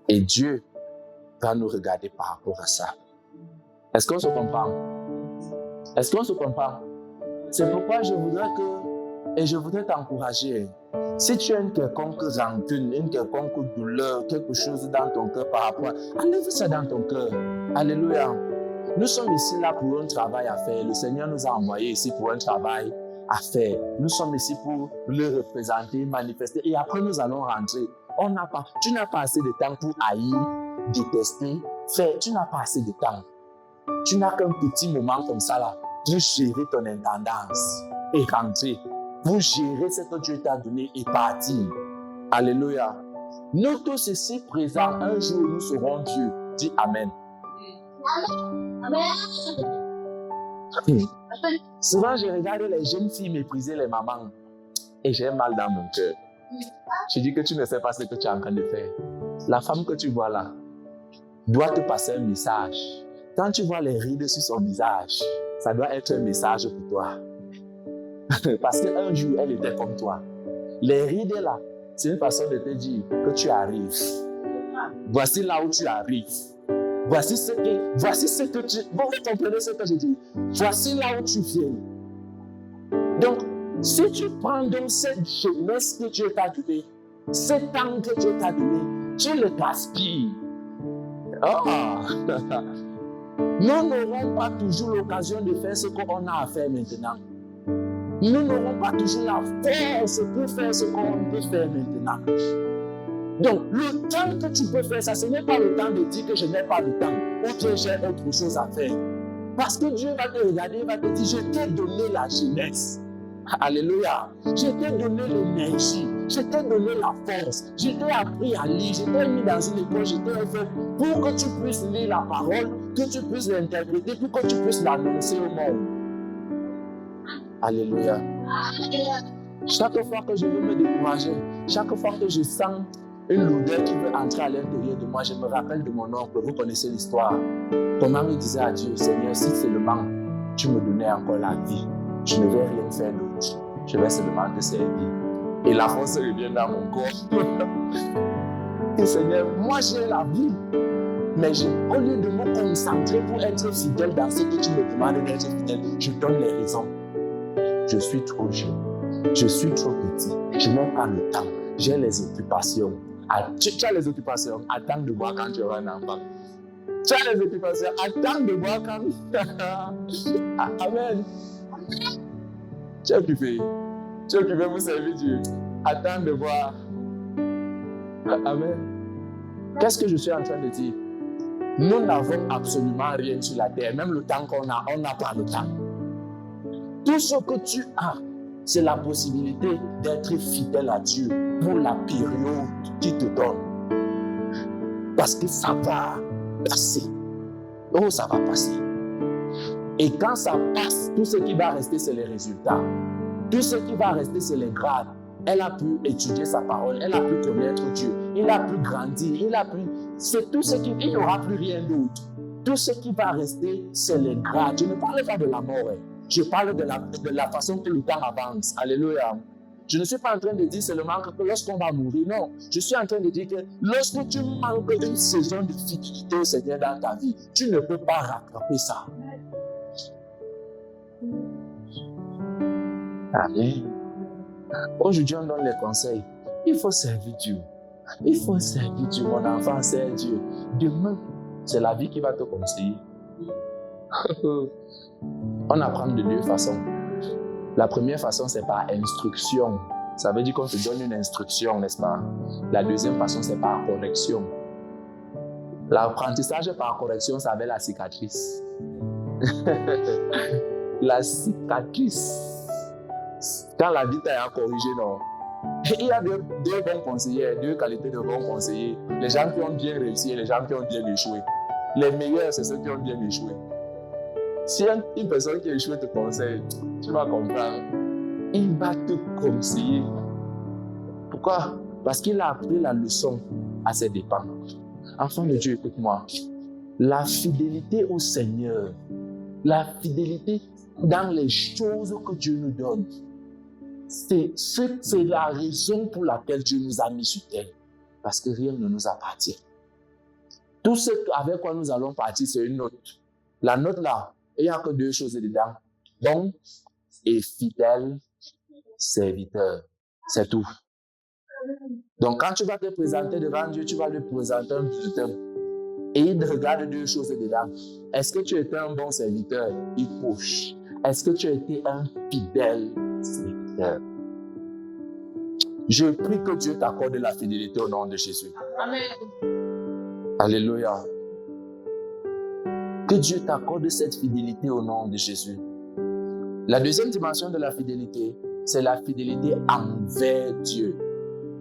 Et Dieu va nous regarder par rapport à ça. Est-ce qu'on se comprend? Est-ce qu'on se comprend? C'est pourquoi je voudrais t'encourager. Si tu as une quelconque rancune, une quelconque douleur, quelque chose dans ton cœur par rapport, enlève ça dans ton cœur. Alléluia. Nous sommes ici là pour un travail à faire. Le Seigneur nous a envoyés ici pour un travail à faire. Nous sommes ici pour le représenter, manifester. Et après, nous allons rentrer. Tu n'as pas assez de temps pour haïr, détester, faire. Tu n'as pas assez de temps. Tu n'as qu'un petit moment comme ça là pour gérer ton intendance et rentrer. Pour gérer ce que Dieu t'a donné et partir. Alléluia. Nous tous ici présents, un jour nous serons Dieu. Dis Amen. Amen. Souvent, je regarde les jeunes filles mépriser les mamans et j'ai mal dans mon cœur. Je dis que tu ne sais pas ce que tu es en train de faire. La femme que tu vois là doit te passer un message. Quand tu vois les rides sur son visage, ça doit être un message pour toi. Parce qu'un jour, elle était comme toi. Les rides là, c'est une façon de te dire que tu arrives. Voici là où tu arrives. Voici ce que tu... Vous comprenez ce que je dis? Voici là où tu viens. Donc, si tu prends donc cette jeunesse que Dieu t'a donnée, ce temps que Dieu t'a donné, tu le gaspilles. Oh. Nous n'aurons pas toujours l'occasion de faire ce qu'on a à faire maintenant. Nous n'aurons pas toujours la force pour faire ce qu'on peut faire maintenant. Donc, le temps que tu peux faire ça, ce n'est pas le temps de dire que je n'ai pas le temps ou que j'ai autre chose à faire. Parce que Dieu va te regarder, il va te dire, je t'ai donné la jeunesse. Alléluia. Je t'ai donné l'énergie, je t'ai donné la force, je t'ai appris à lire, je t'ai mis dans une école, je t'ai fait pour que tu puisses lire la parole, que tu puisses l'interpréter, pour que tu puisses l'annoncer au monde. Alléluia. Chaque fois que je veux me décourager, chaque fois que je sens une lourdeur qui veut entrer à l'intérieur de moi, je me rappelle de mon oncle. Vous connaissez l'histoire. Comment il disait à Dieu, Seigneur, si seulement tu me donnais encore la vie, je ne vais rien faire d'autre. Je vais seulement te servir. Et la force revient dans mon corps. Et Seigneur, moi j'ai la vie. Mais au lieu de me concentrer pour être fidèle dans ce que tu me demandes d'être fidèle, je donne les raisons. Je suis trop jeune. Je suis trop petit. Je n'ai pas le temps. J'ai les occupations. Tu as les occupations. Attends de voir quand tu auras un enfant. Tu as les occupations. Attends de voir quand. Amen. Tu es occupé. Tu es occupé pour servir Dieu. Attends de voir. Amen. Qu'est-ce que je suis en train de dire? Nous n'avons absolument rien sur la terre. Même le temps qu'on a, on n'a pas le temps. Tout ce que tu as, c'est la possibilité d'être fidèle à Dieu pour la période qu'il te donne. Parce que ça va passer. Oh, ça va passer. Et quand ça passe, tout ce qui va rester, c'est les résultats. Tout ce qui va rester, c'est les grades. Elle a pu étudier sa parole, elle a pu connaître Dieu, il a pu grandir, il a pu... C'est tout ce qui... Il n'y aura plus rien d'autre. Tout ce qui va rester, c'est les grades. Je ne parle pas de la mort. Je parle de la façon que le temps avance. Alléluia. Je ne suis pas en train de dire seulement que lorsqu'on va mourir. Non. Je suis en train de dire que lorsque tu manques une saison de fidélité au Seigneur dans ta vie, tu ne peux pas rattraper ça. Amen. Aujourd'hui, on donne les conseils. Il faut servir Dieu. Il faut servir Dieu. Mon enfant, sert Dieu. Demain, c'est la vie qui va te conseiller. On apprend de deux façons. La première façon, c'est par instruction. Ça veut dire qu'on te donne une instruction, n'est-ce pas? La deuxième façon, c'est par correction. L'apprentissage par correction, ça s'appelle la cicatrice. La cicatrice. Quand la vie t'a corrigé, non. Il y a deux bons conseillers, deux qualités de bons conseillers. Les gens qui ont bien réussi et les gens qui ont bien échoué. Les meilleurs, c'est ceux qui ont bien échoué. Si une personne qui a échoué te conseille, tu vas comprendre. Il va te conseiller. Pourquoi? Parce qu'il a appris la leçon à ses dépens. Enfant de Dieu, écoute-moi. La fidélité au Seigneur, la fidélité dans les choses que Dieu nous donne, c'est la raison pour laquelle Dieu nous a mis sur terre. Parce que rien ne nous appartient. Tout ce avec quoi nous allons partir, c'est une note. La note là, il n'y a que deux choses dedans. Bon et fidèle serviteur. C'est tout. Donc quand tu vas te présenter devant Dieu, tu vas lui présenter un bulletin. Et il regarde deux choses dedans. Est-ce que tu étais un bon serviteur? Il coche. Est-ce que tu as été un fidèle serviteur? Je prie que Dieu t'accorde la fidélité au nom de Jésus. Amen. Alléluia. Que Dieu t'accorde cette fidélité au nom de Jésus. La deuxième dimension de la fidélité, c'est la fidélité envers Dieu.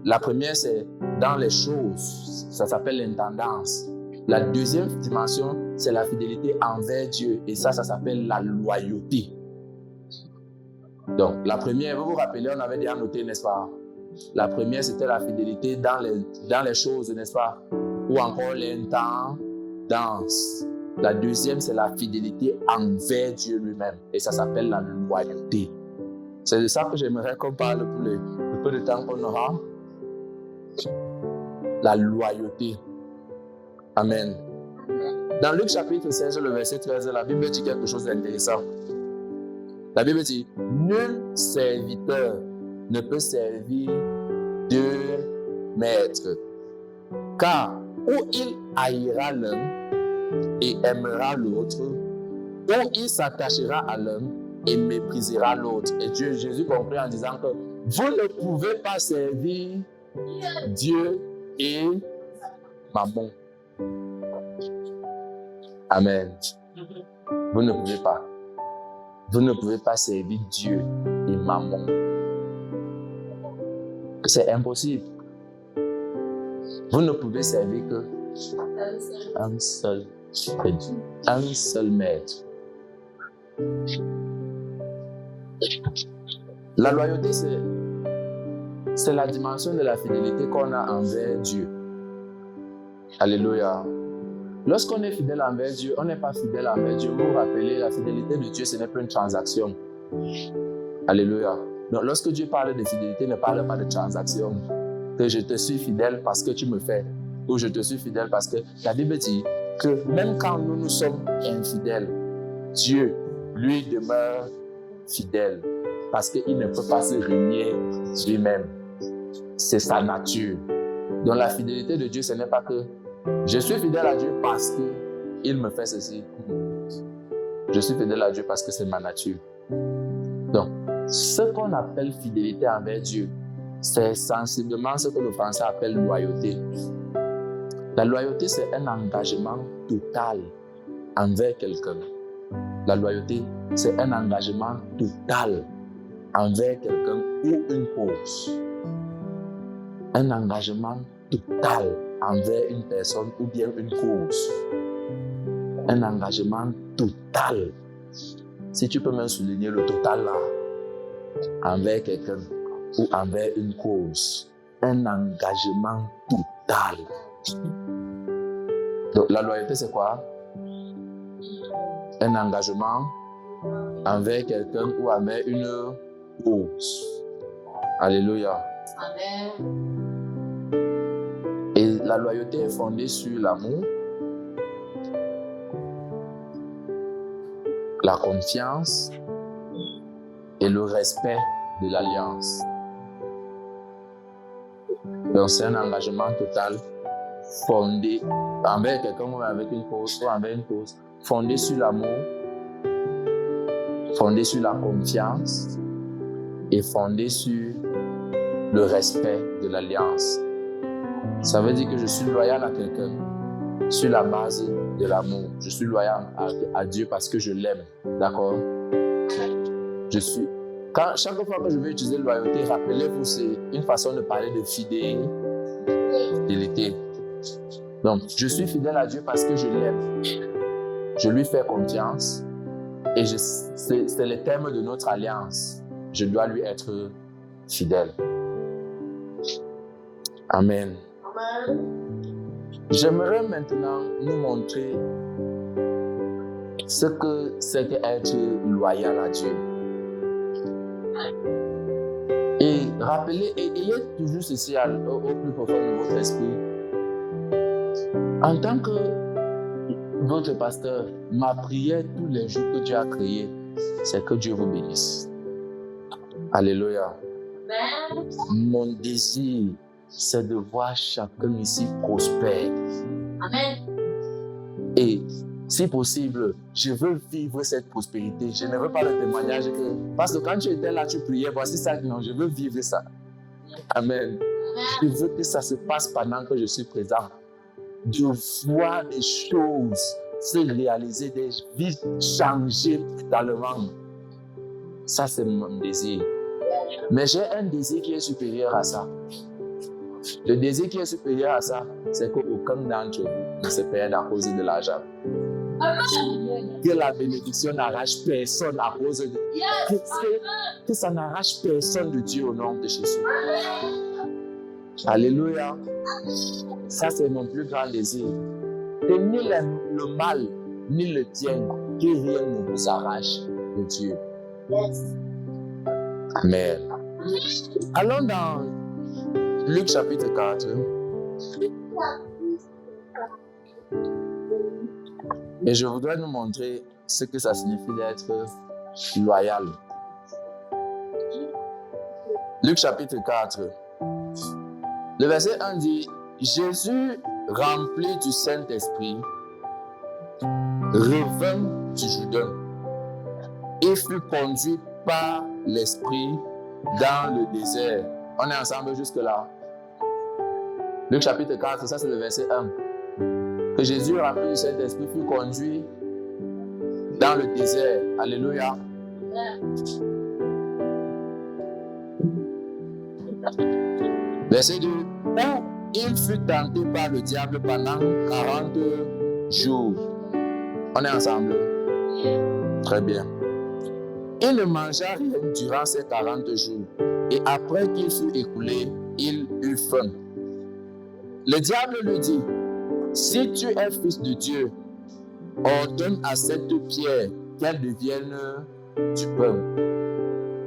La première, c'est dans les choses. Ça s'appelle l'intendance. La deuxième dimension, c'est la fidélité envers Dieu. Et ça s'appelle la loyauté. Donc, la première, vous vous rappelez, on avait déjà noté, n'est-ce pas? La première, c'était la fidélité dans les choses, n'est-ce pas? Ou encore l'intendance. La deuxième, c'est la fidélité envers Dieu lui-même. Et ça s'appelle la loyauté. C'est de ça que j'aimerais qu'on parle pour le peu de temps qu'on aura. La loyauté. Amen. Dans Luc chapitre 16, le verset 13, la Bible dit quelque chose d'intéressant. La Bible dit, nul serviteur ne peut servir deux maîtres, car ou il haïra l'un, et aimera l'autre, ou il s'attachera à l'un et méprisera l'autre. Et Jésus comprit en disant que vous ne pouvez pas servir Dieu et Mammon. Amen. Vous ne pouvez pas. Vous ne pouvez pas servir Dieu et Mammon. C'est impossible. Vous ne pouvez servir que un seul maître. La loyauté, c'est la dimension de la fidélité qu'on a envers Dieu. Alléluia. Lorsqu'on est fidèle envers Dieu, on n'est pas fidèle envers Dieu. Vous vous rappelez, la fidélité de Dieu, ce n'est pas une transaction. Alléluia. Donc, lorsque Dieu parle de fidélité, il ne parle pas de transaction. Que je te suis fidèle parce que tu me fais. Ou je te suis fidèle parce que la Bible dit que même quand nous sommes infidèles, Dieu, lui, demeure fidèle parce qu'il ne peut pas se renier lui-même. C'est sa nature. Donc la fidélité de Dieu, ce n'est pas que je suis fidèle à Dieu parce qu'il me fait ceci. Je suis fidèle à Dieu parce que c'est ma nature. Donc, ce qu'on appelle fidélité envers Dieu, c'est sensiblement ce que le français appelle loyauté. La loyauté, c'est un engagement total envers quelqu'un. La loyauté, c'est un engagement total envers quelqu'un ou une cause. Un engagement total envers une personne ou bien une cause. Un engagement total. Si tu peux même souligner le total là, envers quelqu'un ou envers une cause. Un engagement total. Donc la loyauté, c'est quoi? Un engagement envers quelqu'un ou envers une cause. Alléluia. Amen. Et la loyauté est fondée sur l'amour, la confiance et le respect de l'alliance. Donc c'est un engagement total fondé envers quelqu'un ou avec une cause ou envers une cause, fondé sur l'amour, fondé sur la confiance et fondé sur le respect de l'alliance. Ça veut dire que je suis loyal à quelqu'un sur la base de l'amour. Je suis loyal à Dieu parce que je l'aime. D'accord? Chaque fois que je vais utiliser loyauté, rappelez-vous, c'est une façon de parler de fidélité. Donc, je suis fidèle à Dieu parce que je l'aime. Je lui fais confiance et c'est les termes de notre alliance. Je dois lui être fidèle. Amen. J'aimerais maintenant nous montrer ce que c'est qu'être loyal à Dieu. Et rappelez, ayez toujours ceci au plus profond de votre esprit. En tant que votre pasteur, ma prière tous les jours que Dieu a créé, c'est que Dieu vous bénisse. Alléluia. Mon désir, c'est de voir chacun ici prospère. Amen. Et si possible, je veux vivre cette prospérité. Je ne veux pas le témoignage que... Parce que quand tu étais là, tu priais, voici ça. Non, je veux vivre ça. Amen. Je veux que ça se passe pendant que je suis présent. De voir des choses se réaliser, des vies changer totalement. Ça, c'est mon désir. Mais j'ai un désir qui est supérieur à ça. Le désir qui est supérieur à ça, c'est qu'aucun d'entre vous ne se perde à cause de l'argent. Que la bénédiction n'arrache personne à cause de... Que ça n'arrache personne de Dieu au nom de Jésus. Alléluia. Ça, c'est mon plus grand désir. Que ni le mal, ni le bien, que rien ne vous arrache de Dieu. Amen. Allons dans Luc chapitre 4. Et je voudrais nous montrer ce que ça signifie d'être loyal. Luc chapitre 4. Le verset 1 dit: Jésus, rempli du Saint-Esprit, revint du Jourdain et fut conduit par l'Esprit dans le désert. On est ensemble jusque-là. Luc chapitre 4, ça c'est le verset 1. Que Jésus, rempli du Saint-Esprit, fut conduit dans le désert. Alléluia. Verset 2. Où il fut tenté par le diable pendant 40 jours. On est ensemble? Très bien. Il ne mangea rien durant ces 40 jours. Et après qu'il fut écoulé, il eut faim. Le diable lui dit, si tu es fils de Dieu, ordonne à cette pierre qu'elle devienne du pain.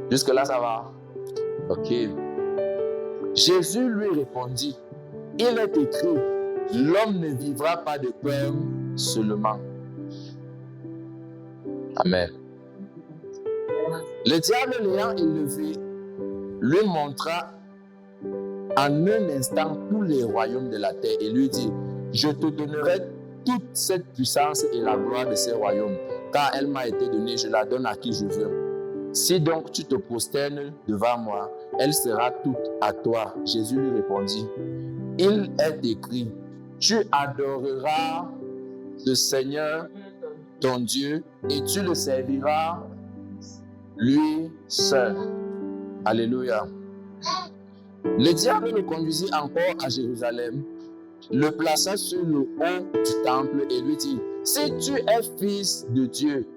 Jusque-là, ça va? Ok. Jésus lui répondit, il est écrit, l'homme ne vivra pas de pain seulement. Amen. Le diable l'ayant élevé, lui montra en un instant tous les royaumes de la terre et lui dit, je te donnerai toute cette puissance et la gloire de ces royaumes, car elle m'a été donnée, je la donne à qui je veux. Si donc tu te prosternes devant moi, elle sera toute à toi. Jésus lui répondit, il est écrit, tu adoreras le Seigneur, ton Dieu, et tu le serviras lui seul. Alléluia. Le diable le conduisit encore à Jérusalem, le plaça sur le haut du temple et lui dit, si tu es fils de Dieu,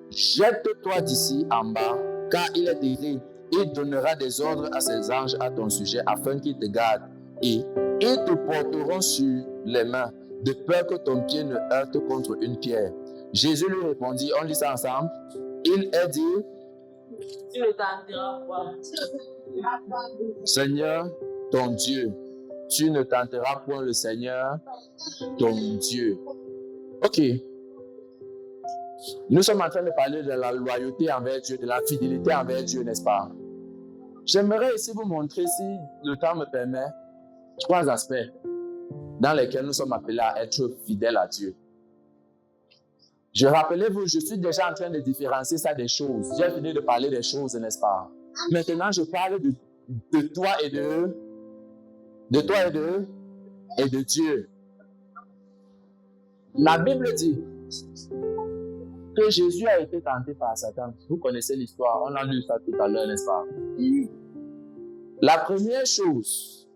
jette-toi d'ici en bas, car il est écrit, il donnera des ordres à ses anges à ton sujet afin qu'ils te gardent et ils te porteront sur les mains de peur que ton pied ne heurte contre une pierre. Jésus lui répondit, on lit ça ensemble, il est dit, tu ne tenteras point. Seigneur, ton Dieu, tu ne tenteras point le Seigneur, ton Dieu. Ok. Nous sommes en train de parler de la loyauté envers Dieu, de la fidélité envers Dieu, n'est-ce pas? J'aimerais ici vous montrer, si le temps me permet, 3 aspects dans lesquels nous sommes appelés à être fidèles à Dieu. Rappelez-vous, je suis déjà en train de différencier ça des choses. J'ai fini de parler des choses, n'est-ce pas? Maintenant, je parle de toi et de Dieu. La Bible dit que Jésus a été tenté par Satan. Vous connaissez l'histoire, on a lu ça tout à l'heure, n'est-ce pas? La première chose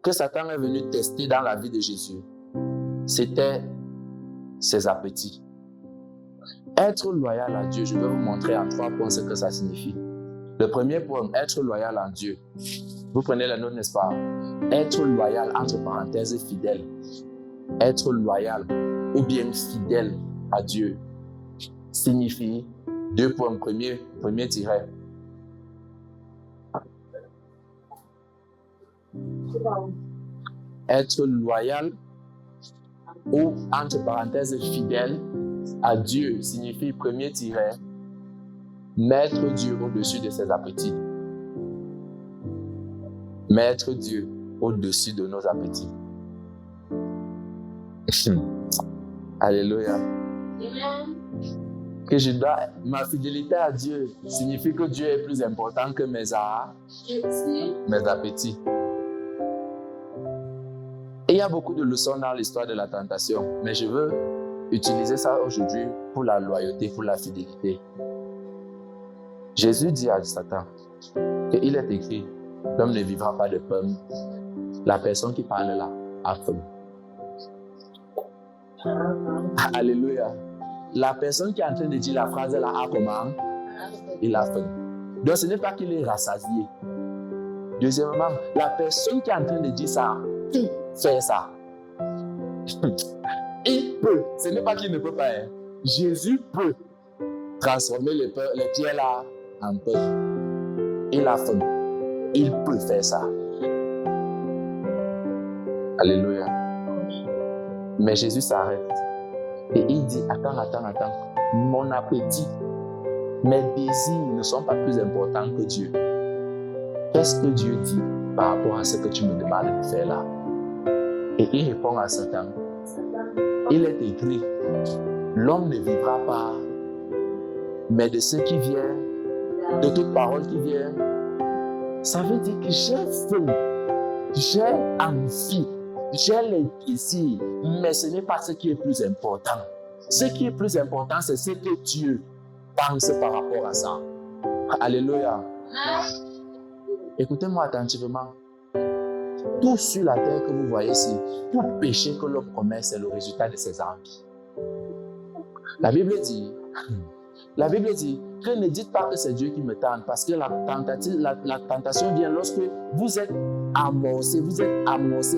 que Satan est venu tester dans la vie de Jésus, c'était ses appétits. Être loyal à Dieu, je vais vous montrer en 3 points ce que ça signifie. Le premier point, être loyal à Dieu. Vous prenez la note, n'est-ce pas? Être loyal, entre parenthèses, fidèle. Être loyal ou bien fidèle à Dieu signifie 2 points. Premier tiret. Être loyal ou, entre parenthèses, fidèle à Dieu signifie, premier tiret, mettre Dieu au-dessus de ses appétits. Mettre Dieu au-dessus de nos appétits. Alléluia. Que ma fidélité à Dieu signifie que Dieu est plus important que mes appétits. Et il y a beaucoup de leçons dans l'histoire de la tentation, mais je veux utiliser ça aujourd'hui pour la loyauté, pour la fidélité. Jésus dit à Satan qu'il est écrit, l'homme ne vivra pas de pain. La personne qui parle là a faim. Alléluia. La personne qui est en train de dire la phrase là a comment? Il a faim. Donc ce n'est pas qu'il est rassasié. Deuxièmement, la personne qui est en train de dire ça peut faire ça. Il peut. Ce n'est pas qu'il ne peut pas. Hein. Jésus peut transformer les pierres là en pain. Il a faim. Il peut faire ça. Alléluia. Mais Jésus s'arrête. Et il dit, attends. Mon appétit, mes désirs ne sont pas plus importants que Dieu. Qu'est-ce que Dieu dit par rapport à ce que tu me demandes de faire là? Et il répond à Satan. Il est écrit, L'homme ne vivra pas, mais de ce qui vient, de toute parole qui vient. Ça veut dire que j'ai faim, j'ai envie, j'ai les désirs, mais ce n'est pas ce qui est plus important. Ce qui est plus important, c'est ce que Dieu pense par rapport à ça. Alléluia. Écoutez-moi attentivement. Tout sur la terre que vous voyez ici, tout péché que l'homme commet, c'est le résultat de ses envies. La Bible dit que ne dites pas que c'est Dieu qui me tente, parce que la tentation vient lorsque vous êtes amorcé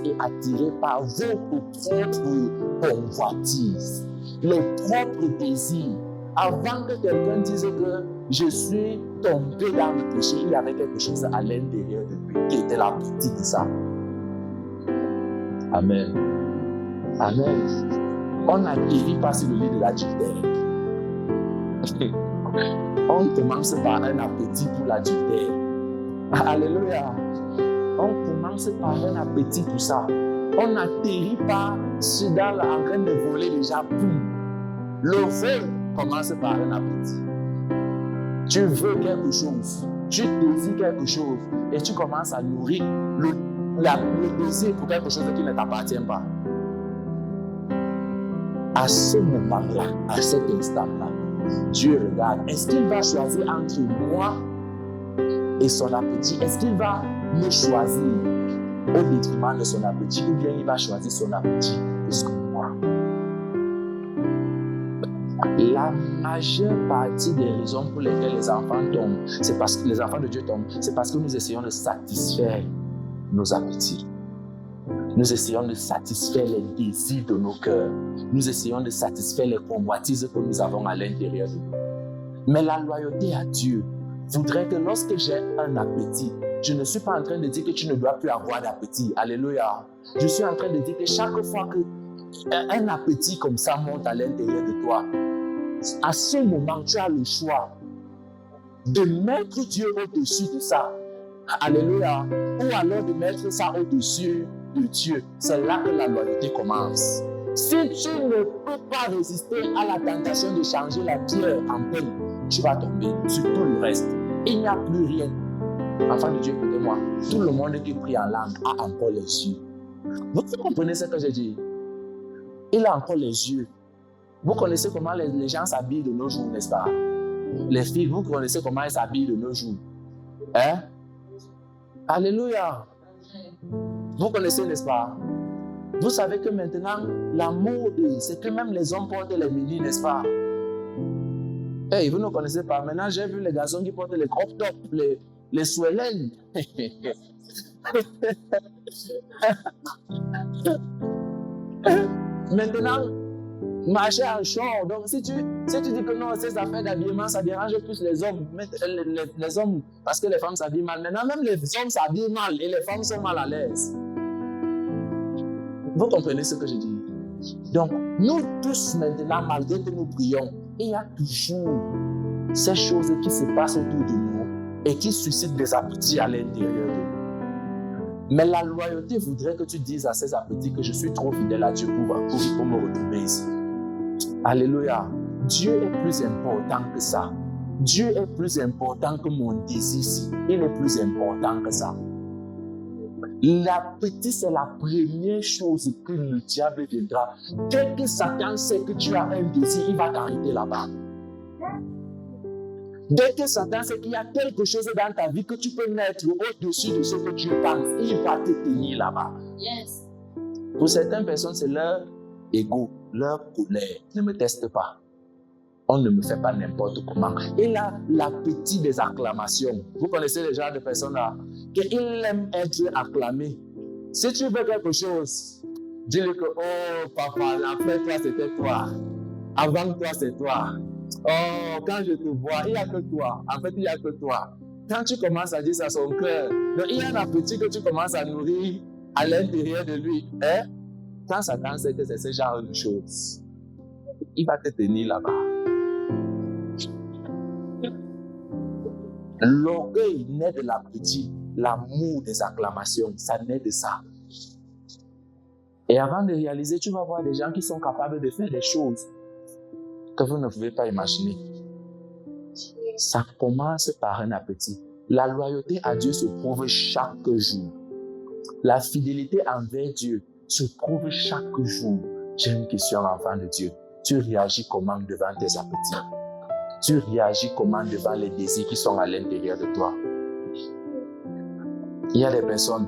et attiré par vos propres convoitises, les propres désirs. Avant que quelqu'un dise que je suis tombé dans le péché, il y avait quelque chose à l'intérieur de lui qui était la partie de ça. Amen. Amen. On n'atterrit pas sur le lit de l'adultère. On commence par un appétit pour l'adultère. Alléluia. On commence par un appétit pour ça. On n'atterrit pas en train de voler déjà. Le vol commence par un appétit. Tu veux quelque chose, tu désires quelque chose et tu commences à nourrir le désir pour quelque chose qui ne t'appartient pas. À ce moment-là, à cet instant-là, Dieu regarde. Est-ce qu'il va choisir entre moi et son appétit? Est-ce qu'il va me choisir au détriment de son appétit ou bien il va choisir son appétit plus que moi? La majeure partie des raisons pour lesquelles les enfants tombent, c'est parce que les enfants de Dieu tombent, c'est parce que nous essayons de satisfaire nos appétits. Nous essayons de satisfaire les désirs de nos cœurs. Nous essayons de satisfaire les convoitises que nous avons à l'intérieur de nous. Mais la loyauté à Dieu voudrait que lorsque j'ai un appétit, je ne suis pas en train de dire que tu ne dois plus avoir d'appétit. Alléluia. Je suis en train de dire que chaque fois qu'un appétit comme ça monte à l'intérieur de toi, à ce moment, tu as le choix de mettre Dieu au-dessus de ça. Alléluia. Ou alors de mettre ça au-dessus de Dieu. C'est là que la loyauté commence. Si tu ne peux pas résister à la tentation de changer la pierre en pain, tu vas tomber sur tout le reste. Il n'y a plus rien. Enfant de Dieu, écoutez-moi. Tout le monde qui prie en langue a encore les yeux. Vous comprenez ce que j'ai dit? Il a encore les yeux. Vous connaissez comment les gens s'habillent de nos jours, n'est-ce pas? Les filles, vous connaissez comment elles s'habillent de nos jours. Hein? Alléluia. Vous connaissez, n'est-ce pas? Vous savez que maintenant, la mode, c'est que même les hommes portent les mini, n'est-ce pas? Hey, vous ne connaissez pas. Maintenant, j'ai vu les garçons qui portent les crop tops, les swellen. Maintenant, marcher en short. Donc, si tu dis que non, ces affaires d'habillement, ça dérange plus les hommes. Les hommes, parce que les femmes s'habillent mal. Maintenant, même les hommes s'habillent mal et les femmes sont mal à l'aise. Vous comprenez ce que je dis? Donc, nous tous maintenant, malgré que nous prions, il y a toujours ces choses qui se passent autour de nous et qui suscitent des appétits à l'intérieur de nous. Mais la loyauté voudrait que tu dises à ces appétits que je suis trop fidèle à Dieu pour me retrouver ici. Alléluia. Dieu est plus important que ça. Dieu est plus important que mon désir ici. Il est plus important que ça. L'appétit, c'est la première chose que le diable viendra. Dès que Satan sait que tu as un désir, il va t'arrêter là-bas. Dès que Satan sait qu'il y a quelque chose dans ta vie que tu peux mettre au-dessus de ce que tu penses, il va te tenir là-bas. Yes. Pour certaines personnes, c'est leur ego, leur colère. Ne me teste pas. On ne me fait pas n'importe comment. Il a l'appétit des acclamations. Vous connaissez les genres de personnes là, qu'ils aiment être acclamés. Si tu veux quelque chose, dis-lui que, oh papa, après toi c'était toi. Avant toi c'est toi. Oh, quand je te vois, il n'y a que toi. En fait, il n'y a que toi. Quand tu commences à dire ça à son cœur, donc il y a un appétit que tu commences à nourrir à l'intérieur de lui. Hein? Quand Satan sait que c'est ce genre de choses, il va te tenir là-bas. L'orgueil naît de l'appétit, l'amour des acclamations, ça naît de ça. Et avant de réaliser, tu vas voir des gens qui sont capables de faire des choses que vous ne pouvez pas imaginer. Ça commence par un appétit. La loyauté à Dieu se prouve chaque jour. La fidélité envers Dieu se prouve chaque jour. J'ai une question, enfant de Dieu. Tu réagis comment devant tes appétits? Tu réagis comment devant les désirs qui sont à l'intérieur de toi? Il y a des personnes,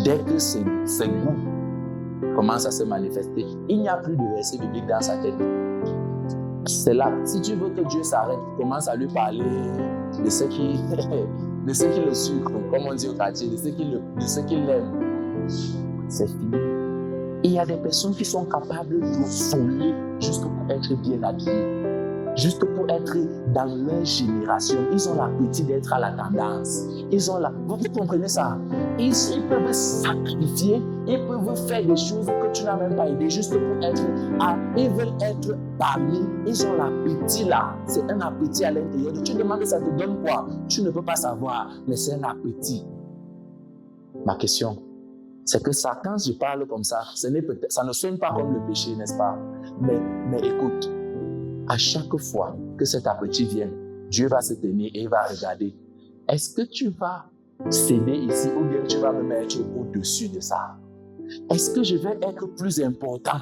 dès que ces goûts commencent à se manifester, il n'y a plus de verset biblique dans sa tête. C'est là, si tu veux que Dieu s'arrête, commence à lui parler de ce qui le sucre, comme on dit au quartier, de ce qu'il aime. C'est fini. Et il y a des personnes qui sont capables de voler juste pour être bien habillées, juste pour être dans leur génération. Ils ont l'appétit d'être à la tendance. Vous comprenez ça? Ils peuvent sacrifier, ils peuvent faire des choses que tu n'as même pas aidé, juste pour être ils veulent être parmi. Ils ont l'appétit là. C'est un appétit à l'intérieur. Tu demandes ça te donne quoi? Tu ne peux pas savoir, mais c'est un appétit. Ma question, c'est que ça, quand je parle comme ça, ça ne sonne pas comme le péché, n'est-ce pas? Mais écoute, à chaque fois que cet appétit vient, Dieu va se tenir et il va regarder. Est-ce que tu vas céder ici ou bien tu vas me mettre au-dessus de ça? Est-ce que je vais être plus important?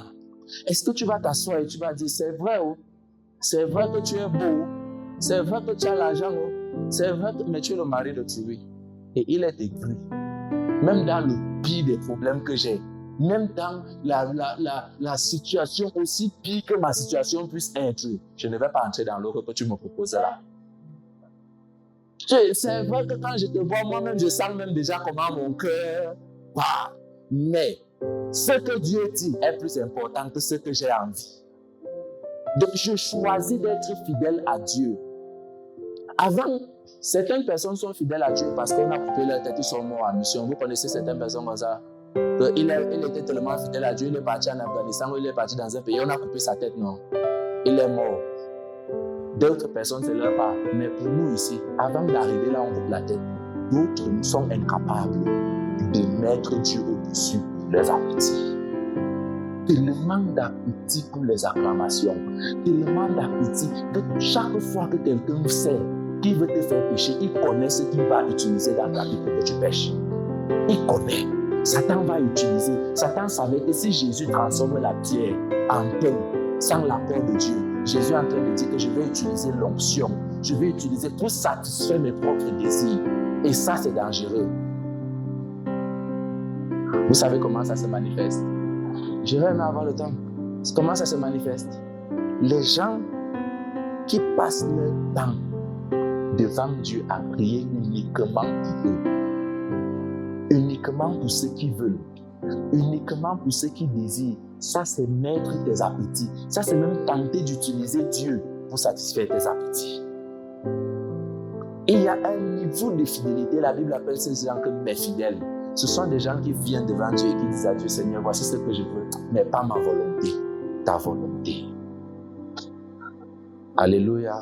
Est-ce que tu vas t'asseoir et tu vas dire, c'est vrai, oh, c'est vrai que tu es beau, c'est vrai que tu as l'argent, oh, c'est vrai que mais tu es le mari de Thierry. Et il est écrit, même dans le pire des problèmes que j'ai, même dans la situation aussi pire que ma situation puisse être, je ne vais pas entrer dans l'eau que tu me proposes là. C'est vrai que quand je te vois, moi-même, je sens même déjà comment mon cœur bat. Mais ce que Dieu dit est plus important que ce que j'ai envie. Donc, je choisis d'être fidèle à Dieu. Avant, certaines personnes sont fidèles à Dieu parce qu'on a coupé leur tête, ils sont morts en mission. Vous connaissez certaines personnes comme ça? Il était tellement fidèle à Dieu, il est parti en Afghanistan ou il est parti dans un pays, on a coupé sa tête, non. Il est mort. D'autres personnes, c'est leur part. Mais pour nous ici, avant d'arriver là, on coupe la tête. D'autres, nous sommes incapables de mettre Dieu au-dessus de leurs appétits. Tellement d'appétit pour les acclamations. Tellement d'appétit que chaque fois que quelqu'un sait qu'il veut te faire pécher, il connaît ce qu'il va utiliser dans ta vie pour que tu pêches. Il connaît. Satan va utiliser. Satan savait que si Jésus transforme la pierre en pain sans l'accord de Dieu, Jésus est en train de dire que je vais utiliser l'onction. Je vais utiliser pour satisfaire mes propres désirs. Et ça, c'est dangereux. Vous savez comment ça se manifeste? Je vais même avoir le temps. Comment ça se manifeste? Les gens qui passent leur temps devant Dieu à prier uniquement pour eux, uniquement pour ceux qui veulent, uniquement pour ceux qui désirent, ça c'est mettre tes appétits. Ça c'est même tenter d'utiliser Dieu pour satisfaire tes appétits. Et il y a un niveau de fidélité, la Bible appelle ces gens que mes fidèles. Ce sont des gens qui viennent devant Dieu et qui disent à Dieu, Seigneur, voici ce que je veux, mais pas ma volonté, ta volonté. Alléluia.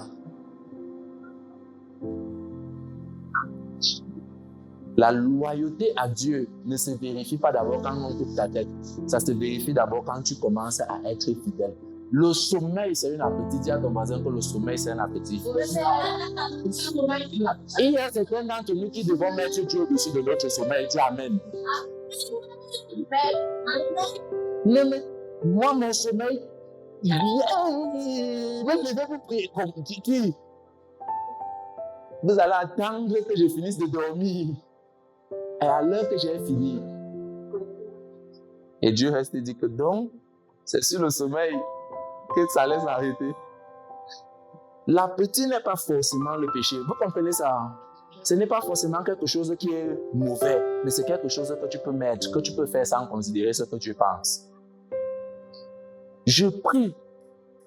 La loyauté à Dieu ne se vérifie pas d'abord quand on coupe ta tête. Ça se vérifie d'abord quand tu commences à être fidèle. Le sommeil, c'est un appétit. Dis à ton voisin que le sommeil, c'est un appétit. Et il y a certains d'entre nous qui devons mettre Dieu au-dessus de notre sommeil. Dis Amen. Non, mais moi, mon sommeil, même je vais vous prier comme qui. Vous allez attendre que je finisse de dormir. Et à l'heure que j'ai fini, et Dieu reste et dit que donc, c'est sur le sommeil que ça laisse arrêter. L'appétit n'est pas forcément le péché. Vous comprenez ça? Ce n'est pas forcément quelque chose qui est mauvais, mais c'est quelque chose que tu peux mettre, que tu peux faire sans considérer ce que tu penses. Je prie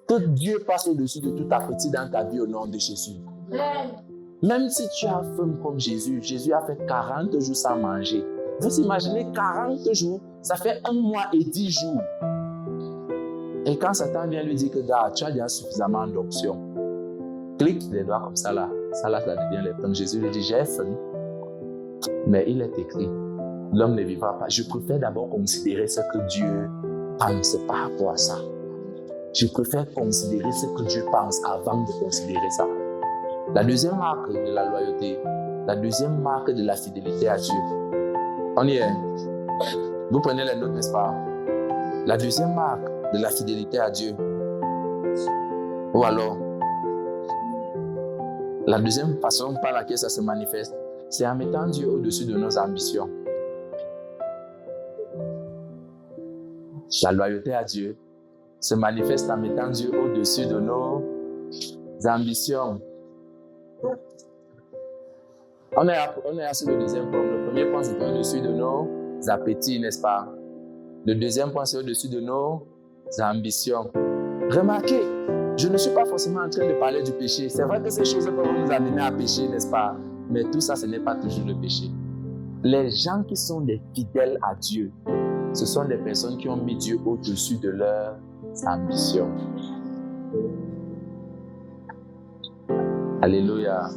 que Dieu passe au-dessus de tout appétit dans ta vie au nom de Jésus. Même si tu as faim comme Jésus, Jésus a fait 40 jours sans manger. Vous imaginez 40 jours, ça fait 1 mois et 10 jours. Et quand Satan vient lui dire que tu as déjà suffisamment d'options, clique les doigts comme ça là, ça devient les pommes. Jésus lui dit, j'ai faim. Mais il est écrit, l'homme ne vivra pas. Je préfère d'abord considérer ce que Dieu pense par rapport à ça. Je préfère considérer ce que Dieu pense avant de considérer ça. La deuxième marque de la loyauté, la deuxième marque de la fidélité à Dieu. On y est. Vous prenez les notes, n'est-ce pas? La deuxième marque de la fidélité à Dieu. Ou alors, la deuxième façon par laquelle ça se manifeste, c'est en mettant Dieu au-dessus de nos ambitions. La loyauté à Dieu se manifeste en mettant Dieu au-dessus de nos ambitions. On est sur le deuxième point. Le premier point, c'est au-dessus de nos appétits, n'est-ce pas? Le deuxième point, c'est au-dessus de nos ambitions. Remarquez, je ne suis pas forcément en train de parler du péché. C'est vrai que ces choses peuvent nous amener à pécher, n'est-ce pas? Mais tout ça, ce n'est pas toujours le péché. Les gens qui sont des fidèles à Dieu, ce sont des personnes qui ont mis Dieu au-dessus de leurs ambitions. Alléluia.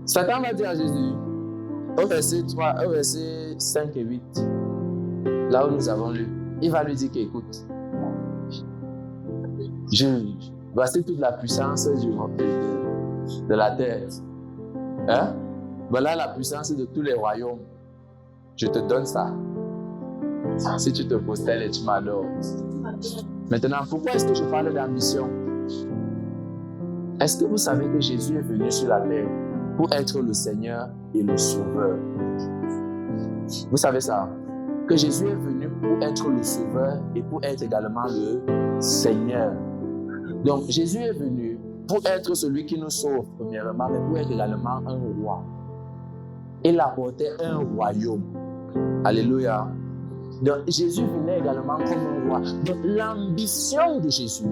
Satan va dire à Jésus, au verset 3, au verset 5 et 8, là où nous avons lu, il va lui dire qu'écoute, voici toute la puissance de la terre. Hein? Voilà la puissance de tous les royaumes. Je te donne ça. Si tu te postelles et tu m'adores. Maintenant, pourquoi est-ce que je parle d'ambition? Est-ce que vous savez que Jésus est venu sur la terre pour être le Seigneur et le Sauveur? Vous savez ça? Que Jésus est venu pour être le Sauveur et pour être également le Seigneur. Donc, Jésus est venu pour être celui qui nous sauve, premièrement, mais pour être également un roi. Il apportait un royaume. Alléluia. Donc, Jésus venait également comme un roi. Donc, l'ambition de Jésus,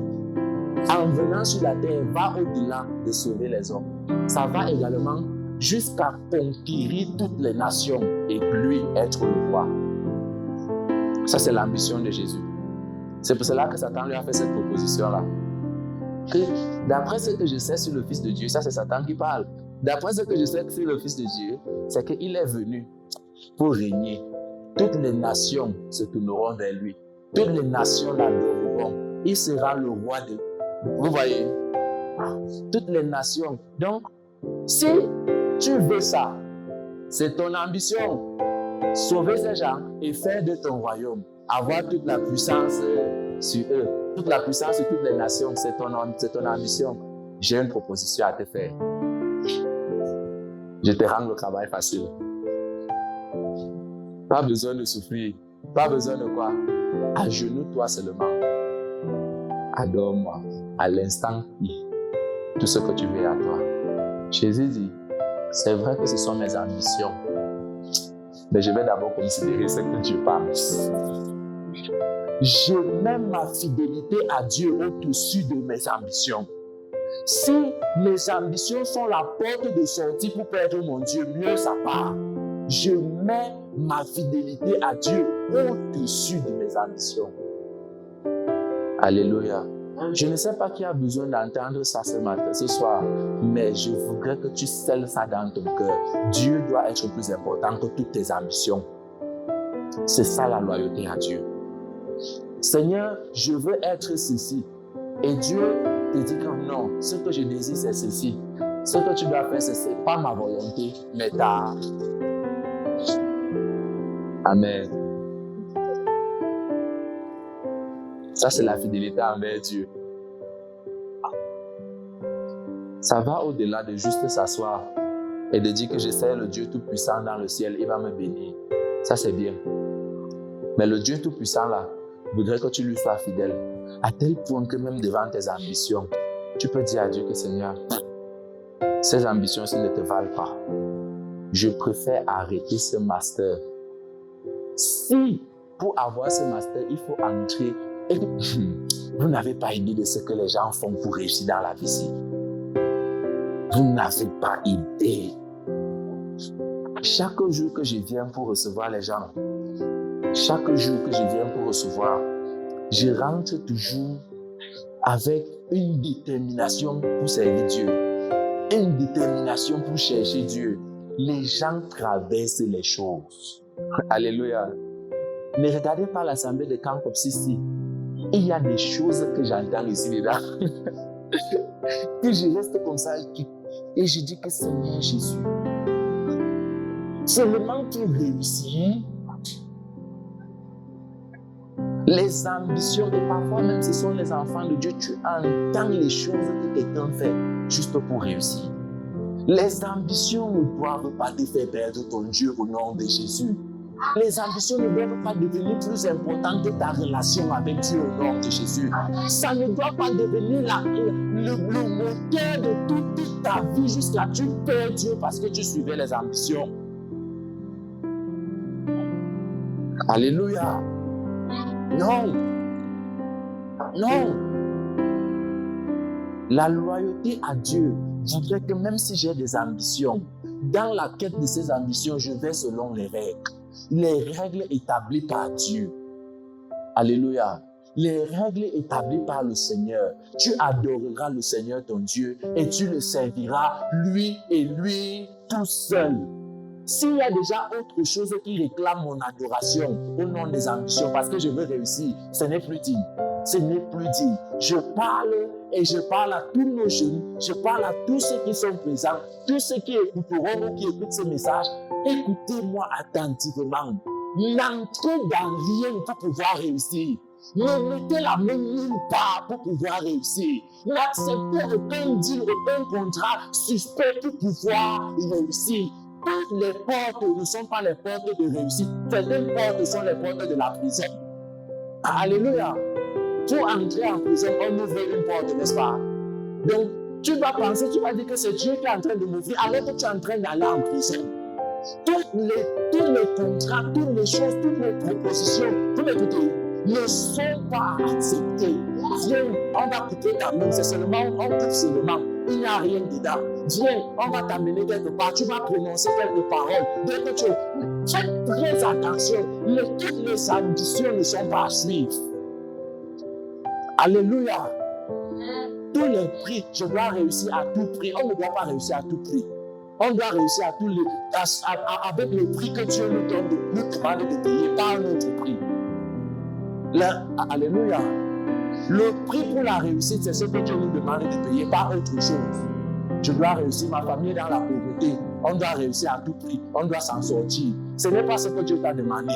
en venant sur la terre, va au-delà de sauver les hommes. Ça va également jusqu'à conquérir toutes les nations et lui être le roi. Ça, c'est l'ambition de Jésus. C'est pour cela que Satan lui a fait cette proposition-là. D'après ce que je sais sur le Fils de Dieu, ça c'est Satan qui parle. D'après ce que je sais sur le Fils de Dieu, c'est qu'il est venu pour régner. Toutes les nations se tourneront vers lui. Toutes les nations l'adoreront. Il sera le roi de... Vous voyez? Toutes les nations. Donc, si tu veux ça, c'est ton ambition. Sauver ces gens et faire de ton royaume. Avoir toute la puissance sur eux. Toute la puissance sur toutes les nations. C'est ton ambition. J'ai une proposition à te faire. Je te rends le travail facile. Pas besoin de souffrir. Pas besoin de quoi? Agenouille-toi seulement. Adore-moi à l'instant tout ce que tu veux à toi. Jésus dit, c'est vrai que ce sont mes ambitions. Mais je vais d'abord considérer ce que Dieu pense. Je mets ma fidélité à Dieu au-dessus de mes ambitions. Si mes ambitions sont la porte de sortie pour perdre mon Dieu, mieux ça part. Je mets ma fidélité à Dieu au-dessus de mes ambitions. Alléluia. Je ne sais pas qui a besoin d'entendre ça ce soir, mais je voudrais que tu scelles ça dans ton cœur. Dieu doit être plus important que toutes tes ambitions. C'est ça la loyauté à Dieu. Seigneur, je veux être ceci. Et Dieu te dit que non, ce que je désire c'est ceci. Ce que tu dois faire, ce n'est pas ma volonté, mais ta. Amen. Ça, c'est la fidélité envers Dieu. Ça va au-delà de juste s'asseoir et de dire que je sais le Dieu Tout-Puissant dans le ciel, il va me bénir. Ça, c'est bien. Mais le Dieu Tout-Puissant, là, voudrait que tu lui sois fidèle. À tel point que même devant tes ambitions, tu peux dire à Dieu que Seigneur, ces ambitions-ci ne te valent pas. Je préfère arrêter ce master. Si, pour avoir ce master, il faut entrer et vous n'avez pas idée de ce que les gens font pour réussir dans la vie. Vous n'avez pas idée. Chaque jour que je viens pour recevoir les gens, chaque jour que je viens pour recevoir, je rentre toujours avec une détermination pour servir Dieu, une détermination pour chercher Dieu. Les gens traversent les choses. Alléluia. Ne regardez pas l'assemblée de Camp Obsissi. Et il y a des choses que j'entends ici dedans. Que je reste comme ça et je dis que Seigneur Jésus, seulement tu réussis. Les ambitions, et parfois même ce sont les enfants de Dieu, tu entends les choses que quelqu'un fait juste pour réussir. Les ambitions ne doivent pas te faire perdre ton Dieu au nom de Jésus. Les ambitions ne doivent pas devenir plus importantes que ta relation avec Dieu au nom de Jésus. Ça ne doit pas devenir le moteur de toute ta vie jusqu'à ce que tu perds Dieu parce que tu suivais les ambitions. Alléluia. Non. Non. La loyauté à Dieu voudrait que même si j'ai des ambitions, dans la quête de ces ambitions, je vais selon les règles. Les règles établies par Dieu. Alléluia. Les règles établies par le Seigneur. Tu adoreras le Seigneur ton Dieu et tu le serviras lui et lui tout seul. S'il y a déjà autre chose qui réclame mon adoration au nom des ambitions parce que je veux réussir, ce n'est plus dit. Ce n'est plus dit. Je parle et je parle à tous nos jeunes, je parle à tous ceux qui sont présents, tous ceux qui écouteront ou qui écoutent ce message. Écoutez-moi attentivement. N'entrez dans rien pour pouvoir réussir. Ne mettez la main nulle part pour pouvoir réussir. N'acceptez aucun deal, aucun contrat suspect pour pouvoir réussir. Toutes les portes ne sont pas les portes de réussite. Certaines portes sont les portes de la prison. Alléluia. Pour entrer en prison, on ouvre une porte, n'est-ce pas? Donc, tu vas penser, tu vas dire que c'est Dieu qui est en train de m'ouvrir alors que tu es en train d'aller en prison. Tous les contrats, toutes les choses, toutes les propositions, tous les trucs ne sont pas acceptés. Viens, on va couper ta main, c'est seulement, on coupe seulement. Il n'y a rien dedans. Viens, on va t'amener quelque part, tu vas prononcer quelques paroles. Dès que tu fais très attention, toutes les ambitions ne sont pas à suivre. Alléluia. Tous les prix, je dois réussir à tout prix. On ne doit pas réussir à tout prix. On doit réussir avec le prix que Dieu nous donne, nous demande de payer, pas un autre prix. Alléluia. Le prix pour la réussite, c'est ce que Dieu nous demande de payer, pas autre chose. Je dois réussir, ma famille est dans la pauvreté. On doit réussir à tout prix. On doit s'en sortir. Ce n'est pas ce que Dieu t'a demandé.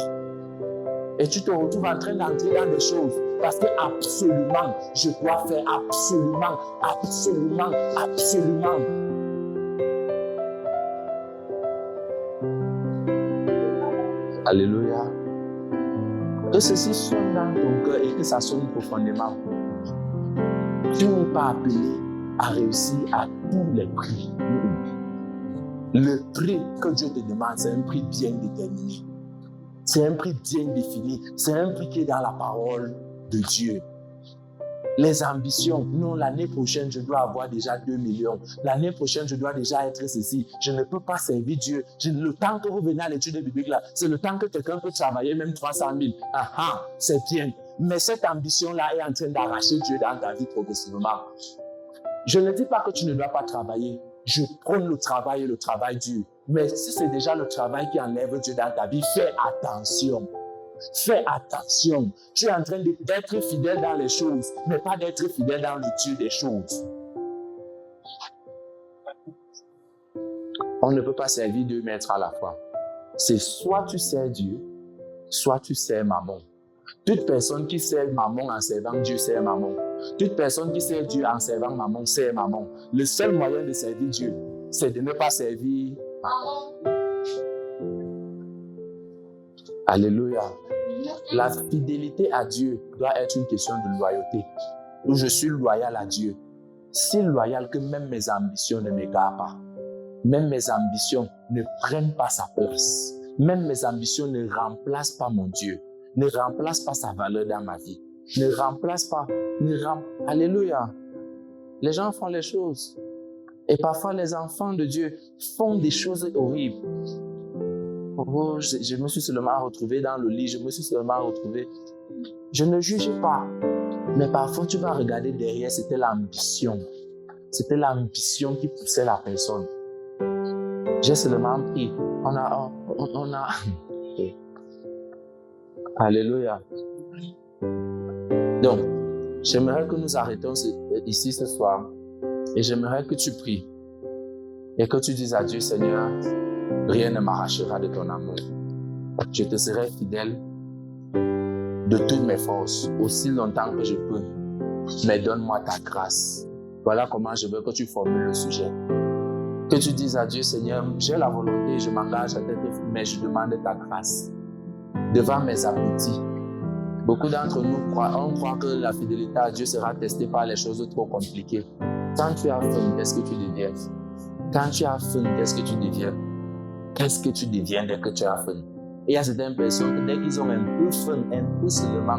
Et tu te retrouves en train d'entrer dans des choses parce que absolument, je dois faire absolument, absolument, absolument. Alléluia. Que ceci sonne dans ton cœur et que ça sonne profondément. Tu n'es pas appelé à réussir à tous les prix. Le prix que Dieu te demande, c'est un prix bien déterminé. C'est un prix bien défini. C'est un prix qui est dans la parole de Dieu. Les ambitions, non, l'année prochaine, je dois avoir déjà 2 millions. L'année prochaine, je dois déjà être ceci. Je ne peux pas servir Dieu. Le temps que vous venez à l'étude biblique, là, c'est le temps que quelqu'un peut travailler même 300 000. C'est bien. Mais cette ambition-là est en train d'arracher Dieu dans ta vie progressivement. Je ne dis pas que tu ne dois pas travailler. Je prône le travail et le travail dur. Mais si c'est déjà le travail qui enlève Dieu dans ta vie, fais attention. Fais attention. Tu es en train d'être fidèle dans les choses, mais pas d'être fidèle dans le Dieu des choses. On ne peut pas servir 2 maîtres à la fois. C'est soit tu sers Dieu, soit tu sers Mammon. Toute personne qui sert Mammon en servant Dieu sert Mammon. Toute personne qui sert Dieu en servant Mammon sert Mammon. Le seul moyen de servir Dieu, c'est de ne pas servir Mammon. Alléluia. La fidélité à Dieu doit être une question de loyauté. Où je suis loyal à Dieu. Si loyal que même mes ambitions ne m'égarent pas. Même mes ambitions ne prennent pas sa place. Même mes ambitions ne remplacent pas mon Dieu. Ne remplacent pas sa valeur dans ma vie. Ne remplacent pas. Alléluia. Les gens font les choses. Et parfois les enfants de Dieu font des choses horribles. Oh, je me suis seulement retrouvé dans le lit, je me suis seulement retrouvé. Je ne juge pas, mais parfois tu vas regarder derrière, c'était l'ambition. C'était l'ambition qui poussait la personne. J'ai seulement pris. On a... Alléluia. Donc, j'aimerais que nous arrêtons ici ce soir et j'aimerais que tu pries et que tu dises à Dieu, Seigneur, rien ne m'arrachera de ton amour. Je te serai fidèle de toutes mes forces, aussi longtemps que je peux. Mais donne-moi ta grâce. Voilà comment je veux que tu formules le sujet. Que tu dises à Dieu, Seigneur, j'ai la volonté, je m'engage à t'être fidèle, mais je demande ta grâce. Devant mes appétits. Beaucoup d'entre nous croient que la fidélité à Dieu sera testée par les choses trop compliquées. Quand tu as faim, qu'est-ce que tu deviens? Quand tu as faim, qu'est-ce que tu deviens? Qu'est-ce que tu deviens dès que tu as faim? Et il y a certaines personnes que dès qu'ils ont un peu faim, un peu seulement,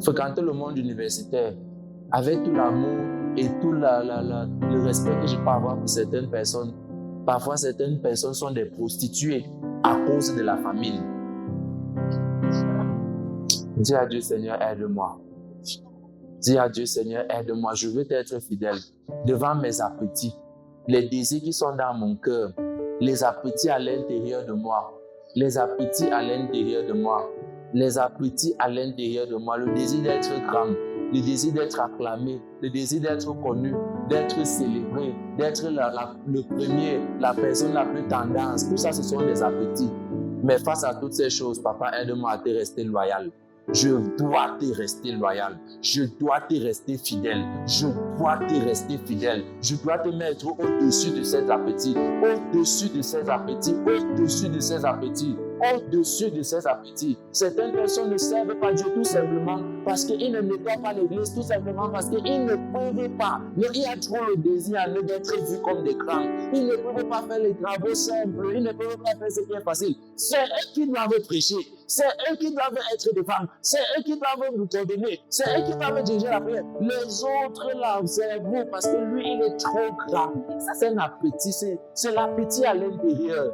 fréquenter le monde universitaire avec tout l'amour et tout le respect que je peux avoir pour certaines personnes. Parfois, certaines personnes sont des prostituées à cause de la famille. Dis à Dieu, Seigneur, aide-moi. Dis à Dieu, Seigneur, aide-moi. Je veux t'être fidèle devant mes appétits, les désirs qui sont dans mon cœur, les appétits à l'intérieur de moi, les appétits à l'intérieur de moi, les appétits à l'intérieur de moi, le désir d'être grand, le désir d'être acclamé, le désir d'être connu, d'être célébré, d'être le premier, la personne la plus tendance. Tout ça, ce sont des appétits. Mais face à toutes ces choses, Papa, aide-moi à te rester loyal. Je dois te rester loyal. Je dois te rester fidèle. Je dois te rester fidèle. Je dois te mettre au-dessus de ces appétits. Au-dessus de ces appétits. Au-dessus de ces appétits. Au-dessus de ces appétits. Certaines personnes ne servent pas Dieu tout simplement parce qu'ils ne nettoient pas l'église, tout simplement parce qu'ils ne peuvent pas. Mais il y a trop le désir à eux d'être vus comme des grands. Ils ne peuvent pas faire les travaux simples. Ils ne peuvent pas faire ce qui est facile. C'est eux qui doivent prêcher. C'est eux qui doivent être devant. C'est eux qui doivent nous coordonner. C'est eux qui doivent diriger la prière. Les autres là, observez parce que lui, il est trop grand. Ça, c'est un appétit. C'est l'appétit à l'intérieur.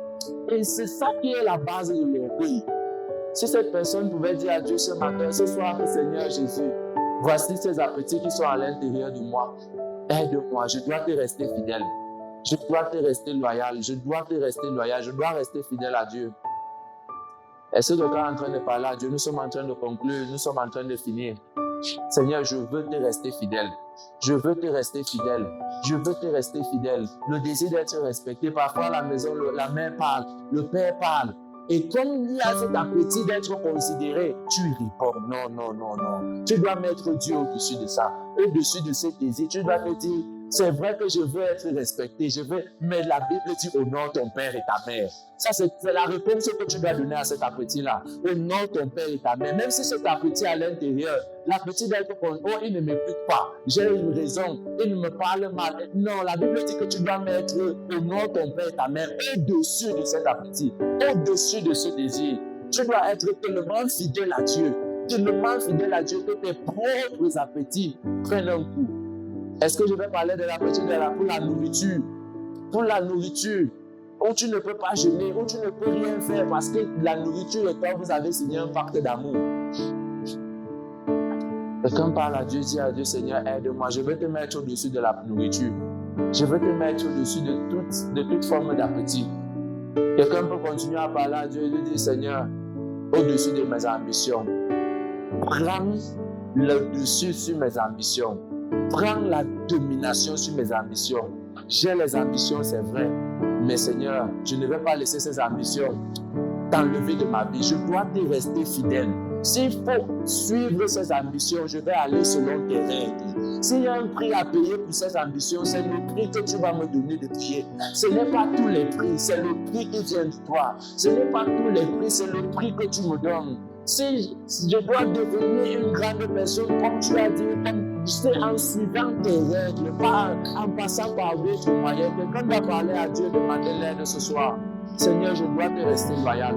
Et c'est ça qui est la base de l'orgueil. Si cette personne pouvait dire à Dieu ce matin, ce soir, Seigneur Jésus, voici ces appétits qui sont à l'intérieur de moi. Aide-moi, je dois te rester fidèle. Je dois te rester loyal. Je dois te rester loyal. Je dois rester fidèle à Dieu. Est-ce que quelqu'un est en train de parler à Dieu? Nous sommes en train de conclure. Nous sommes en train de finir. Seigneur, je veux te rester fidèle. Je veux te rester fidèle. Je veux te rester fidèle. Le désir d'être respecté. Parfois, à la maison, la mère parle, le père parle. Et comme il y a cet appétit d'être considéré, tu réponds non, non, non, non. Tu dois mettre Dieu au-dessus de ça. Au-dessus de ce désir, tu dois te dire, c'est vrai que je veux être respecté, mais la Bible dit honore ton père et ta mère. Ça, c'est la réponse que tu dois donner à cet appétit-là. Honore ton père et ta mère. Même si cet appétit à l'intérieur, l'appétit d'être il ne m'écoute pas. J'ai une raison, il me parle mal. Non, la Bible dit que tu dois mettre honore ton père et ta mère au-dessus de cet appétit, au-dessus de ce désir. Tu dois être tellement fidèle à Dieu, tellement fidèle à Dieu que tes propres appétits prennent un coup. Est-ce que je vais parler de l'appétit pour la nourriture? Pour la nourriture, où tu ne peux pas jeûner, où tu ne peux rien faire parce que la nourriture et toi, vous avez signé un pacte d'amour. Quelqu'un parle à Dieu, dit à Dieu, Seigneur, aide-moi, je veux te mettre au-dessus de la nourriture. Je veux te mettre au-dessus de toute forme d'appétit. Quelqu'un peut continuer à parler à Dieu et lui dire, Seigneur, au-dessus de mes ambitions, prends le dessus sur mes ambitions. Prends la domination sur mes ambitions. J'ai les ambitions, c'est vrai. Mais Seigneur, je ne vais pas laisser ces ambitions t'enlever de ma vie. Je dois te rester fidèle. S'il faut suivre ces ambitions, je vais aller selon tes règles. S'il y a un prix à payer pour ces ambitions, c'est le prix que tu vas me donner de payer. Ce n'est pas tous les prix, c'est le prix qui vient de toi. Ce n'est pas tous les prix, c'est le prix que tu me donnes. Si je dois devenir une grande personne, comme tu as dit, c'est en suivant tes règles, pas en passant par d'autres moyens. Quelqu'un doit parler à Dieu, demander l'aide ce soir. Seigneur, je dois te rester loyal.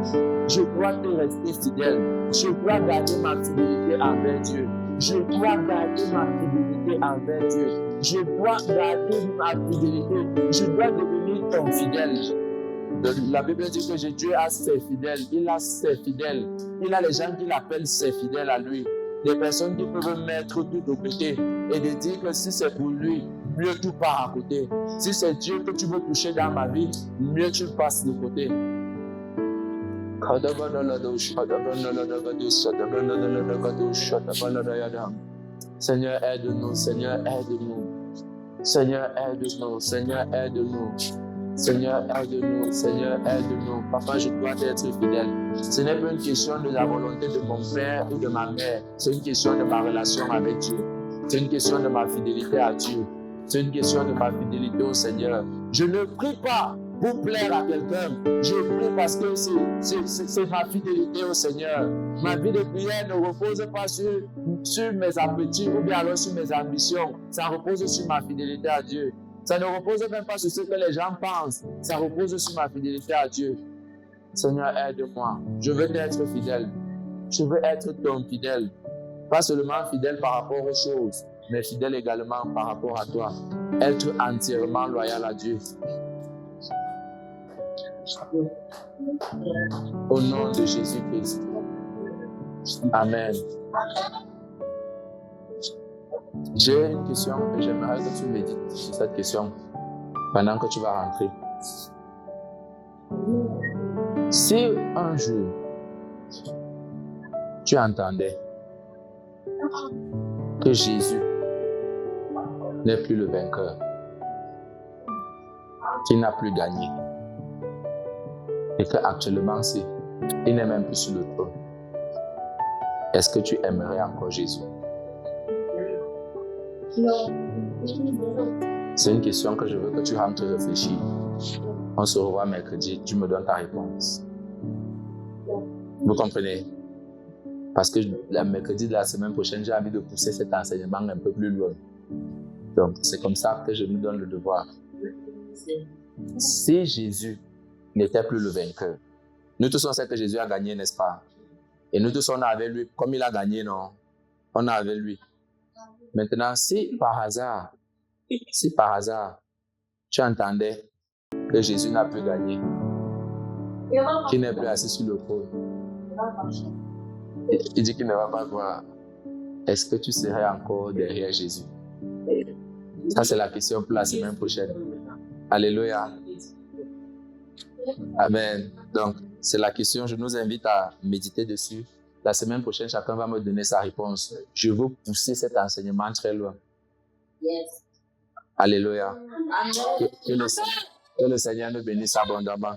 Je dois te rester fidèle. Je dois garder ma fidélité envers Dieu. Je dois garder ma fidélité envers Dieu. Je dois garder ma fidélité. Je dois devenir ton fidèle. La Bible dit que Dieu a ses fidèles. Il a ses fidèles. Il a les gens qui l'appellent ses fidèles à lui. Des personnes qui peuvent mettre tout de côté et de dire que si c'est pour lui, mieux tout part à côté. Si c'est Dieu que tu veux toucher dans ma vie, mieux tu passes de côté. Seigneur, aide-nous, Seigneur, aide-nous. Seigneur, aide-nous, Seigneur, aide-nous. Seigneur, aide-nous, Seigneur, aide-nous. Papa, je dois être fidèle. Ce n'est pas une question de la volonté de mon père ou de ma mère. C'est une question de ma relation avec Dieu. C'est une question de ma fidélité à Dieu. C'est une question de ma fidélité au Seigneur. Je ne prie pas pour plaire à quelqu'un. Je prie parce que c'est ma fidélité au Seigneur. Ma vie de prière ne repose pas sur mes appétits ou bien alors sur mes ambitions. Ça repose sur ma fidélité à Dieu. Ça ne repose même pas sur ce que les gens pensent. Ça repose sur ma fidélité à Dieu. Seigneur, aide-moi. Je veux être fidèle. Je veux être ton fidèle. Pas seulement fidèle par rapport aux choses, mais fidèle également par rapport à toi. Être entièrement loyal à Dieu. Au nom de Jésus-Christ. Amen. J'ai une question et j'aimerais que tu médites sur cette question pendant que tu vas rentrer. Si un jour tu entendais que Jésus n'est plus le vainqueur, qu'il n'a plus gagné, et qu'actuellement il n'est même plus sur le trône, est-ce que tu aimerais encore Jésus? C'est une question que je veux que tu rentres réfléchir. On se revoit mercredi, tu me donnes ta réponse. Vous comprenez? Parce que le mercredi de la semaine prochaine, j'ai envie de pousser cet enseignement un peu plus loin. Donc, c'est comme ça que je nous donne le devoir. Si Jésus n'était plus le vainqueur, nous tous on sait que Jésus a gagné, n'est-ce pas? Et nous tous on est avec lui. Comme il a gagné, non? On est avec lui. Maintenant, si par hasard, tu entendais que Jésus n'a plus gagné, qu'il n'est plus assis sur le trône, il dit qu'il ne va pas voir, est-ce que tu serais encore derrière Jésus? Ça, c'est la question pour la semaine prochaine. Alléluia. Amen. Donc, c'est la question, je nous invite à méditer dessus. La semaine prochaine, chacun va me donner sa réponse. Je veux pousser cet enseignement très loin. Yes. Alléluia. Que le Seigneur nous bénisse abondamment.